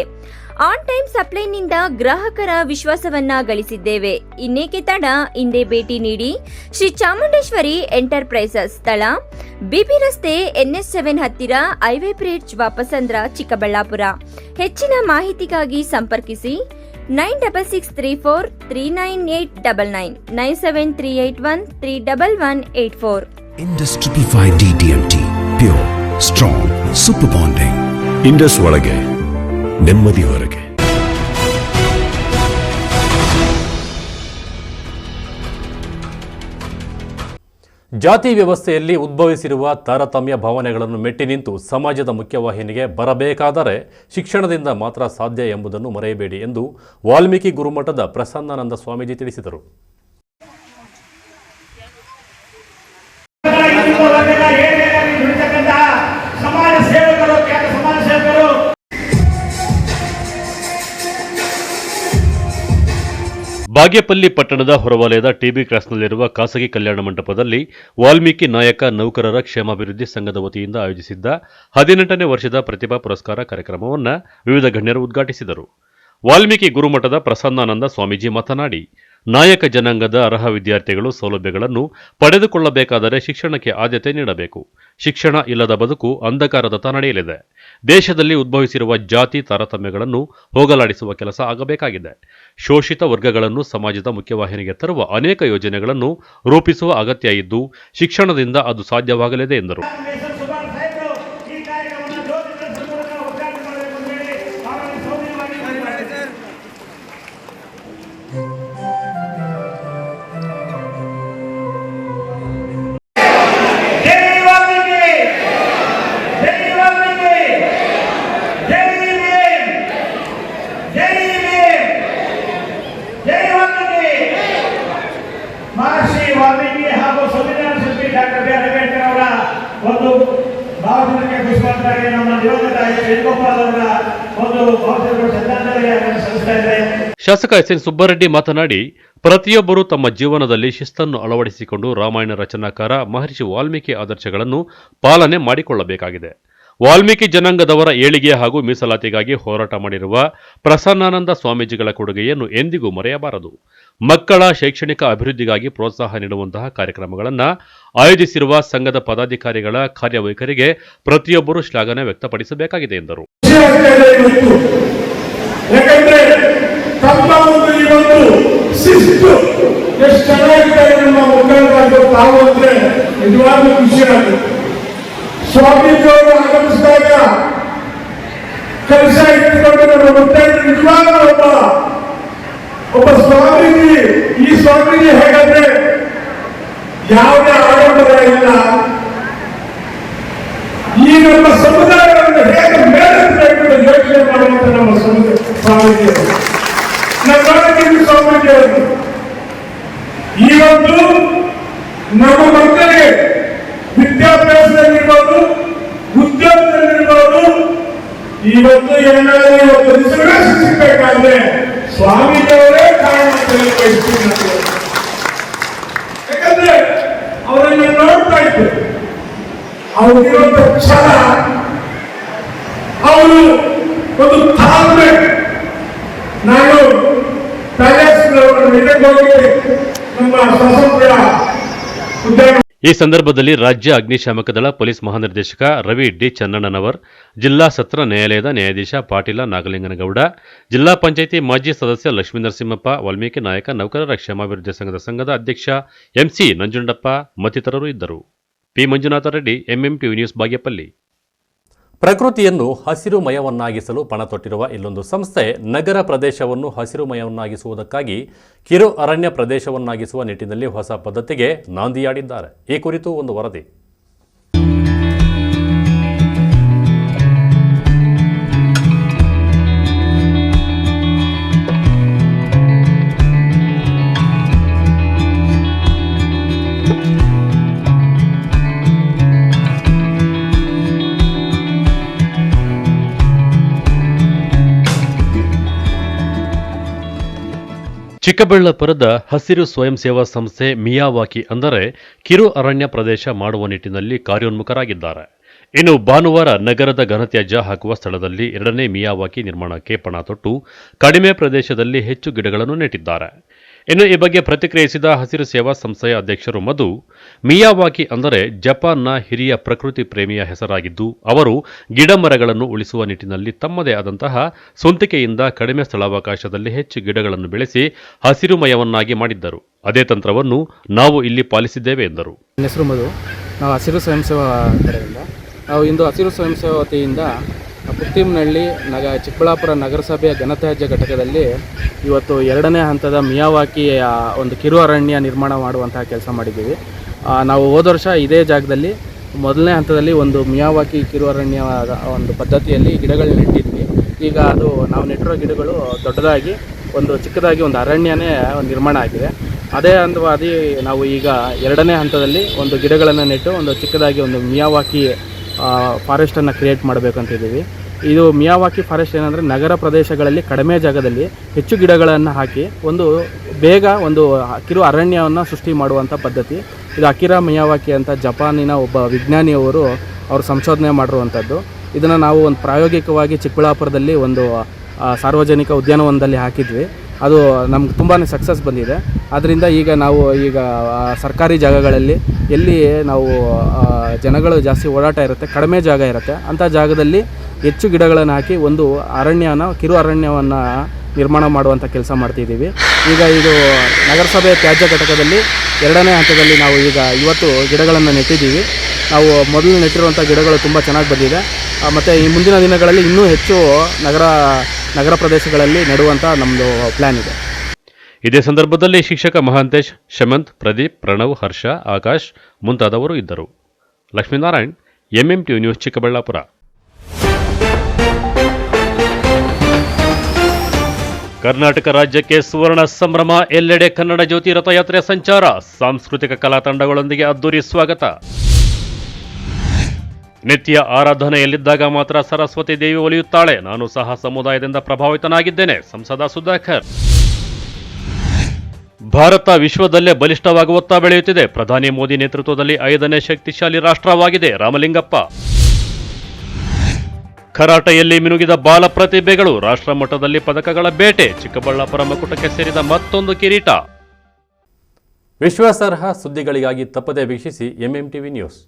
ಆನ್ ಟೈಮ್ ಸಪ್ಲೈನಿಂದ ಗ್ರಾಹಕರ ವಿಶ್ವಾಸವನ್ನ ಗಳಿಸಿದ್ದೇವೆ. ಇನ್ನೇಕೆ ತಡ, ಹಿಂದೆ ಭೇಟಿ ನೀಡಿ. ಶ್ರೀ ಚಾಮುಂಡೇಶ್ವರಿ ಎಂಟರ್ಪ್ರೈಸಸ್, ಸ್ಥಳ ಬಿಬಿ ರಸ್ತೆ, NS7 ಹತ್ತಿರ, ಹೈವೇ ಬ್ರಿಡ್ಜ್, ವಾಪಸಂದ್ರ, ಚಿಕ್ಕಬಳ್ಳಾಪುರ. ಹೆಚ್ಚಿನ ಮಾಹಿತಿಗಾಗಿ ಸಂಪರ್ಕಿಸಿ 9663439899 9738131184. Indus 555 DTMT, pure, strong, super bonding. Indus ಒಳಗೆ ನೆಮ್ಮದಿ ಹೊರಗೆ. ಜಾತಿ ವ್ಯವಸ್ಥೆಯಲ್ಲಿ ಉದ್ಭವಿಸಿರುವ ತಾರತಮ್ಯ ಭಾವನೆಗಳನ್ನು ಮೆಟ್ಟಿ ನಿಂತು ಸಮಾಜದ ಮುಖ್ಯವಾಹಿನಿಗೆ ಬರಬೇಕಾದರೆ ಶಿಕ್ಷಣದಿಂದ ಮಾತ್ರ ಸಾಧ್ಯ ಎಂಬುದನ್ನು ಮರೆಯಬೇಡಿ ಎಂದು ವಾಲ್ಮೀಕಿ ಗುರುಮಠದ ಪ್ರಸನ್ನಾನಂದ ಸ್ವಾಮೀಜಿ ತಿಳಿಸಿದರು. ಬಾಗೇಪಲ್ಲಿ ಪಟ್ಟಣದ ಹೊರವಲಯದ ಟಿಬಿ ಕ್ರಾಸ್ನಲ್ಲಿರುವ ಖಾಸಗಿ ಕಲ್ಯಾಣ ಮಂಟಪದಲ್ಲಿ ವಾಲ್ಮೀಕಿ ನಾಯಕ ನೌಕರರ ಕ್ಷೇಮಾಭಿವೃದ್ಧಿ ಸಂಘದ ವತಿಯಿಂದ ಆಯೋಜಿಸಿದ್ದ 18ನೇ ವರ್ಷದ ಪ್ರತಿಭಾ ಪುರಸ್ಕಾರ ಕಾರ್ಯಕ್ರಮವನ್ನು ವಿವಿಧ ಗಣ್ಯರು ಉದ್ಘಾಟಿಸಿದರು. ವಾಲ್ಮೀಕಿ ಗುರುಮಠದ ಪ್ರಸನ್ನಾನಂದ ಸ್ವಾಮೀಜಿ ಮಾತನಾಡಿ, ನಾಯಕ ಜನಾಂಗದ ಅರ್ಹ ವಿದ್ಯಾರ್ಥಿಗಳು ಸೌಲಭ್ಯಗಳನ್ನು ಪಡೆದುಕೊಳ್ಳಬೇಕಾದರೆ ಶಿಕ್ಷಣಕ್ಕೆ ಆದ್ಯತೆ ನೀಡಬೇಕು. ಶಿಕ್ಷಣ ಇಲ್ಲದ ಬದುಕು ಅಂಧಕಾರದತ್ತ ನಡೆಯಲಿದೆ. ದೇಶದಲ್ಲಿ ಉದ್ಭವಿಸಿರುವ ಜಾತಿ ತಾರತಮ್ಯಗಳನ್ನು ಹೋಗಲಾಡಿಸುವ ಕೆಲಸ ಆಗಬೇಕಾಗಿದೆ. ಶೋಷಿತ ವರ್ಗಗಳನ್ನು ಸಮಾಜದ ಮುಖ್ಯವಾಹಿನಿಗೆ ತರುವ ಅನೇಕ ಯೋಜನೆಗಳನ್ನು ರೂಪಿಸುವ ಅಗತ್ಯ ಇದ್ದು, ಶಿಕ್ಷಣದಿಂದ ಅದು ಸಾಧ್ಯವಾಗಲಿದೆ ಎಂದರು. ವಾಲ್ಮೀಕಿ ಹಾಗೂ ಸಂವಿಧಾನ ಶಿಲ್ಪಿ ಡಾಕ್ಟರ್ ಬಿ ಆರ್ ಅಂಬೇಡ್ಕರ್ ಅವರ ಒಂದು ಭಾವಚಿತ್ರಕ್ಕೆ ಪುಷ್ಪಾಂಜಲಿ ನಮ್ಮ ದಿವಂಗತ ವೇಣುಗೋಪಾಲ್ ಅವರ ಒಂದು ಭಾವಚಿತ್ರಕ್ಕೆ ಶ್ರದ್ಧಾಂಜಲಿಯನ್ನು ಸಲ್ಲಿಸ್ತಾ ಇದ್ದಾರೆ. ಶಾಸಕ ಎಸ್.ಎನ್. ಸುಬ್ಬಾರೆಡ್ಡಿ ಮಾತನಾಡಿ, ಪ್ರತಿಯೊಬ್ಬರೂ ತಮ್ಮ ಜೀವನದಲ್ಲಿ ಶಿಸ್ತನ್ನು ಅಳವಡಿಸಿಕೊಂಡು ರಾಮಾಯಣ ರಚನಾಕಾರ ಮಹರ್ಷಿ ವಾಲ್ಮೀಕಿ ಆದರ್ಶಗಳನ್ನು ಪಾಲನೆ ಮಾಡಿಕೊಳ್ಳಬೇಕಾಗಿದೆ. ವಾಲ್ಮೀಕಿ ಜನಾಂಗದವರ ಏಳಿಗೆ ಹಾಗೂ ಮೀಸಲಾತಿಗಾಗಿ ಹೋರಾಟ ಮಾಡಿರುವ ಪ್ರಸನ್ನಾನಂದ ಸ್ವಾಮೀಜಿಗಳ ಕೊಡುಗೆಯನ್ನು ಎಂದಿಗೂ ಮರೆಯಬಾರದು. ಮಕ್ಕಳ ಶೈಕ್ಷಣಿಕ ಅಭಿವೃದ್ಧಿಗಾಗಿ ಪ್ರೋತ್ಸಾಹ ನೀಡುವಂತಹ ಕಾರ್ಯಕ್ರಮಗಳನ್ನು ಆಯೋಜಿಸಿರುವ ಸಂಘದ ಪದಾಧಿಕಾರಿಗಳ ಕಾರ್ಯವೈಖರಿಗೆ ಪ್ರತಿಯೊಬ್ಬರೂ ಶ್ಲಾಘನೆ ವ್ಯಕ್ತಪಡಿಸಬೇಕಾಗಿದೆ ಎಂದರು. ಸ್ವಾಮೀಜಿಯವರು ಆಗಮಿಸಿದಾಗ ಕೆಲಸ ಇಟ್ಟುಕೊಂಡು ನಮ್ಮ ಮುತ್ತೈದೆ ನಿಜವಾಗ್ಲೂ ಒಬ್ಬ ಸ್ವಾಮೀಜಿ. ಈ ಸ್ವಾಮೀಜಿ ಹೇಗಂದ್ರೆ ಯಾವುದೇ ಆಡಂಬರ ಇಲ್ಲ. ಈ ನಮ್ಮ ಸಮುದಾಯವನ್ನು ಹೇಗೆ ಮೇಲೆತ್ತಬೇಕು ಯೋಚನೆ ಮಾಡುವಂತ ನಮ್ಮ ಸ್ವಾಮೀಜಿಯವರು, ನಮ್ಮ ಸ್ವಾಮೀಜಿಯವರು ಇವತ್ತು ನಮ್ಮ ಮಕ್ಕಳಿಗೆ ವಿದ್ಯಾಭ್ಯಾಸದಲ್ಲಿರ್ಬೋದು, ಉದ್ಯೋಗದಲ್ಲಿರ್ಬೋದು, ಇವತ್ತು ಏನಾದರೂ ಇವತ್ತು ರಿಸರ್ವೇಶನ್ ಸಿಗಬೇಕಾದ್ರೆ ಸ್ವಾಮೀಜಿಯವರೇ ಕಾರಣ ಅಂತ ಬಯಸ್ತೀನಿ. ಯಾಕಂದ್ರೆ ಅವರನ್ನ ನೋಡ್ತಾ ಇದ್ದೆ, ಅವ್ರಿಗಿರುವಂತ ಛಲ, ಅವರು ಒಂದು ತಾಳ್ಮೆ. ನಾನು ನಮ್ಮ ಸ್ವಾತಂತ್ರ್ಯ ಉದ್ಯಾನ ಈ ಸಂದರ್ಭದಲ್ಲಿ ರಾಜ್ಯ ಅಗ್ನಿಶಾಮಕ ದಳ ಪೊಲೀಸ್ ಮಹಾನಿರ್ದೇಶಕ ರವಿ ಡಿ ಚನ್ನಣ್ಣನವರ್, ಜಿಲ್ಲಾ ಸತ್ರ ನ್ಯಾಯಾಲಯದ ನ್ಯಾಯಾಧೀಶ ಪಾಟೀಲ ನಾಗಲಿಂಗನಗೌಡ, ಜಿಲ್ಲಾ ಪಂಚಾಯಿತಿ ಮಾಜಿ ಸದಸ್ಯ ಲಕ್ಷ್ಮೀ ನರಸಿಂಹಪ್ಪ, ವಾಲ್ಮೀಕಿ ನಾಯಕ ನೌಕರರ ಕ್ಷೇಮಾಭಿವೃದ್ಧಿ ಸಂಘದ ಅಧ್ಯಕ್ಷ ಎಂಸಿ ನಂಜುಂಡಪ್ಪ ಮತ್ತಿತರರು ಇದ್ದರು. P Manjunatha Reddy, MMTV news, Bagepalli. ಪ್ರಕೃತಿಯನ್ನು ಹಸಿರುಮಯವನ್ನಾಗಿಸಲು ಪಣ ತೊಟ್ಟಿರುವ ಇಲ್ಲೊಂದು ಸಂಸ್ಥೆ ನಗರ ಪ್ರದೇಶವನ್ನು ಹಸಿರುಮಯವನ್ನಾಗಿಸುವುದಕ್ಕಾಗಿ ಕಿರು ಅರಣ್ಯ ಪ್ರದೇಶವನ್ನಾಗಿಸುವ ನಿಟ್ಟಿನಲ್ಲಿ ಹೊಸ ಪದ್ಧತಿಗೆ ನಾಂದಿಯಾಡಿದ್ದಾರೆ. ಈ ಕುರಿತು ಒಂದು ವರದಿ. ಚಿಕ್ಕಬಳ್ಳಾಪುರದ ಹಸಿರು ಸ್ವಯಂ ಸೇವಾ ಸಂಸ್ಥೆ ಮಿಯಾವಾಕಿ ಅಂದರೆ ಕಿರು ಅರಣ್ಯ ಪ್ರದೇಶ ಮಾಡುವ ನಿಟ್ಟಿನಲ್ಲಿ ಕಾರ್ಯೋನ್ಮುಖರಾಗಿದ್ದಾರೆ. ಇನ್ನು ಭಾನುವಾರ ನಗರದ ಘನತ್ಯಾಜ್ಯ ಹಾಕುವ ಸ್ಥಳದಲ್ಲಿ 2ನೇ ಮಿಯಾವಾಕಿ ನಿರ್ಮಾಣಕ್ಕೆ ಪಣ ತೊಟ್ಟು ಕಡಿಮೆ ಪ್ರದೇಶದಲ್ಲಿ ಹೆಚ್ಚು ಗಿಡಗಳನ್ನು ನೆಟ್ಟಿದ್ದಾರೆ. ಇನ್ನು ಈ ಬಗ್ಗೆ ಪ್ರತಿಕ್ರಿಯಿಸಿದ ಹಸಿರು ಸೇವಾ ಸಂಸ್ಥೆಯ ಅಧ್ಯಕ್ಷರು ಮಧು, ಮಿಯಾವಾಕಿ ಅಂದರೆ ಜಪಾನ್ನ ಹಿರಿಯ ಪ್ರಕೃತಿ ಪ್ರೇಮಿಯ ಹೆಸರಾಗಿದ್ದು, ಅವರು ಗಿಡ ಮರಗಳನ್ನು ಉಳಿಸುವ ನಿಟ್ಟಿನಲ್ಲಿ ತಮ್ಮದೇ ಆದಂತಹ ಸ್ವಂತಿಕೆಯಿಂದ ಕಡಿಮೆ ಸ್ಥಳಾವಕಾಶದಲ್ಲಿ ಹೆಚ್ಚು ಗಿಡಗಳನ್ನು ಬೆಳೆಸಿ ಹಸಿರುಮಯವನ್ನಾಗಿ ಮಾಡಿದ್ದರು. ಅದೇ ತಂತ್ರವನ್ನು ನಾವು ಇಲ್ಲಿ ಪಾಲಿಸಿದ್ದೇವೆ ಎಂದರು. ನನ್ನ ಹೆಸರು ಮಧು. ನಾವು ಹಸಿರು ಸ್ವಯಂ ಸೇವಾ ಕಡೆಯಿಂದ ನಾವು ಇಂದು ಹಸಿರು ಸ್ವಯಂ ಸೇವಾ ವತಿಯಿಂದ ಪುತ್ತಿಮನಹಳ್ಳಿ ಚಿಕ್ಕಬಳ್ಳಾಪುರ ನಗರಸಭೆಯ ಘನತ್ಯಾಜ್ಯ ಘಟಕದಲ್ಲಿ ಇವತ್ತು 2ನೇ ಹಂತದ ಮಿಯಾವಾಕಿ ಒಂದು ಕಿರು ಅರಣ್ಯ ನಿರ್ಮಾಣ ಮಾಡುವಂತಹ ಕೆಲಸ ಮಾಡಿದ್ದೀವಿ. ನಾವು ಹೋದ ವರ್ಷ ಇದೇ ಜಾಗದಲ್ಲಿ ಮೊದಲನೇ ಹಂತದಲ್ಲಿ ಒಂದು ಮಿಯಾವಾಕಿ ಕಿರು ಅರಣ್ಯ ಒಂದು ಪದ್ಧತಿಯಲ್ಲಿ ಗಿಡಗಳನ್ನ ನೆಟ್ಟಿದ್ವಿ. ಈಗ ಅದು ನಾವು ನೆಟ್ಟಿರೋ ಗಿಡಗಳು ದೊಡ್ಡದಾಗಿ ಒಂದು ಚಿಕ್ಕದಾಗಿ ಒಂದು ಅರಣ್ಯನೇ ನಿರ್ಮಾಣ ಆಗಿದೆ. ಅದೇ ಹಂತವಾಗಿ ನಾವು ಈಗ ಎರಡನೇ ಹಂತದಲ್ಲಿ ಒಂದು ಗಿಡಗಳನ್ನು ನೆಟ್ಟು ಒಂದು ಚಿಕ್ಕದಾಗಿ ಒಂದು ಮಿಯಾವಾಕಿ ಫಾರೆಸ್ಟನ್ನು ಕ್ರಿಯೇಟ್ ಮಾಡಬೇಕಂತಿದ್ದೀವಿ. ಇದು ಮಿಯಾವಾಕಿ ಫಾರೆಸ್ಟ್ ಏನಂದರೆ ನಗರ ಪ್ರದೇಶಗಳಲ್ಲಿ ಕಡಿಮೆ ಜಾಗದಲ್ಲಿ ಹೆಚ್ಚು ಗಿಡಗಳನ್ನು ಹಾಕಿ ಒಂದು ಬೇಗ ಒಂದು ಕಿರು ಅರಣ್ಯವನ್ನು ಸೃಷ್ಟಿ ಮಾಡುವಂಥ ಪದ್ಧತಿ. ಇದು ಅಕಿರಾ ಮಿಯಾವಾಕಿ ಅಂತ ಜಪಾನಿನ ಒಬ್ಬ ವಿಜ್ಞಾನಿಯವರು ಅವರು ಸಂಶೋಧನೆ ಮಾಡಿರುವಂಥದ್ದು. ಇದನ್ನು ನಾವು ಒಂದು ಪ್ರಾಯೋಗಿಕವಾಗಿ ಚಿಕ್ಕಬಳ್ಳಾಪುರದಲ್ಲಿ ಒಂದು ಸಾರ್ವಜನಿಕ ಉದ್ಯಾನವನದಲ್ಲಿ ಹಾಕಿದ್ವಿ. ಅದು ನಮ್ಗೆ ತುಂಬಾ ಸಕ್ಸಸ್ ಬಂದಿದೆ. ಆದ್ದರಿಂದ ಈಗ ನಾವು ಸರ್ಕಾರಿ ಜಾಗಗಳಲ್ಲಿ ಎಲ್ಲಿ ನಾವು ಜನಗಳು ಜಾಸ್ತಿ ಓಡಾಟ ಇರುತ್ತೆ, ಕಡಿಮೆ ಜಾಗ ಇರುತ್ತೆ, ಅಂಥ ಜಾಗದಲ್ಲಿ ಹೆಚ್ಚು ಗಿಡಗಳನ್ನು ಹಾಕಿ ಒಂದು ಕಿರು ಅರಣ್ಯವನ್ನು ನಿರ್ಮಾಣ ಮಾಡುವಂಥ ಕೆಲಸ ಮಾಡ್ತಿದ್ದೀವಿ. ಈಗ ಇದು ನಗರಸಭೆ ತ್ಯಾಜ್ಯ ಘಟಕದಲ್ಲಿ ಎರಡನೇ ಹಂತದಲ್ಲಿ ನಾವು ಈಗ 50 ಗಿಡಗಳನ್ನು ನೆಟ್ಟಿದ್ದೀವಿ. ನಾವು ಮೊದಲು ನೆಟ್ಟಿರುವಂಥ ಗಿಡಗಳು ತುಂಬ ಚೆನ್ನಾಗಿ ಬಂದಿದೆ. ಮತ್ತು ಈ ಮುಂದಿನ ದಿನಗಳಲ್ಲಿ ಇನ್ನೂ ಹೆಚ್ಚು ನಗರ ಪ್ರದೇಶಗಳಲ್ಲಿ ನೆಡುವಂಥ ನಮ್ಮದು ಪ್ಲ್ಯಾನ್ ಇದೆ. ಇದೇ ಸಂದರ್ಭದಲ್ಲಿ ಶಿಕ್ಷಕ ಮಹಾಂತೇಶ್, ಶಮಂತ್, ಪ್ರದೀಪ್, ಪ್ರಣವ್, ಹರ್ಷ, ಆಕಾಶ್ ಮುಂತಾದವರು ಇದ್ದರು. Lakshminarayan, MMTV news, Chikkaballapur. ಕರ್ನಾಟಕ ರಾಜ್ಯಕ್ಕೆ ಸುವರ್ಣ ಸಂಭ್ರಮ, ಎಲ್ಲೆಡೆ ಕನ್ನಡ ಜ್ಯೋತಿ ರಥಯಾತ್ರೆ ಸಂಚಾರ, ಸಾಂಸ್ಕೃತಿಕ ಕಲಾ ತಂಡಗಳೊಂದಿಗೆ ಅದ್ದೂರಿ ಸ್ವಾಗತ. ನಿತ್ಯ ಆರಾಧನೆಯಲ್ಲಿದ್ದಾಗ ಮಾತ್ರ ಸರಸ್ವತಿ ದೇವಿ ಒಲಿಯುತ್ತಾಳೆ, ನಾನು ಸಹ ಸಮುದಾಯದಿಂದ ಪ್ರಭಾವಿತನಾಗಿದ್ದೇನೆ, ಸಂಸದ ಸುಧಾಕರ್. ಭಾರತ ವಿಶ್ವದಲ್ಲೇ ಬಲಿಷ್ಠವಾಗುತ್ತಾ ಬೆಳೆಯುತ್ತಿದೆ, ಪ್ರಧಾನಿ ಮೋದಿ ನೇತೃತ್ವದಲ್ಲಿ 5ನೇ ಶಕ್ತಿಶಾಲಿ ರಾಷ್ಟ್ರವಾಗಿದೆ, ರಾಮಲಿಂಗಪ್ಪ. ಕರಾಟೆಯಲ್ಲಿ ಮಿನುಗಿದ ಬಾಲ ಪ್ರತಿಭೆಗಳು, ರಾಷ್ಟ್ರ ಮಟ್ಟದಲ್ಲಿ ಪದಕಗಳ ಬೇಟೆ, ಚಿಕ್ಕಬಳ್ಳಾಪುರ ಮಕುಟಕ್ಕೆ ಸೇರಿದ ಮತ್ತೊಂದು ಕಿರೀಟ. ವಿಶ್ವಾಸಾರ್ಹ ಸುದ್ದಿಗಳಿಗಾಗಿ ತಪ್ಪದೇ ವೀಕ್ಷಿಸಿ MMTV ನ್ಯೂಸ್.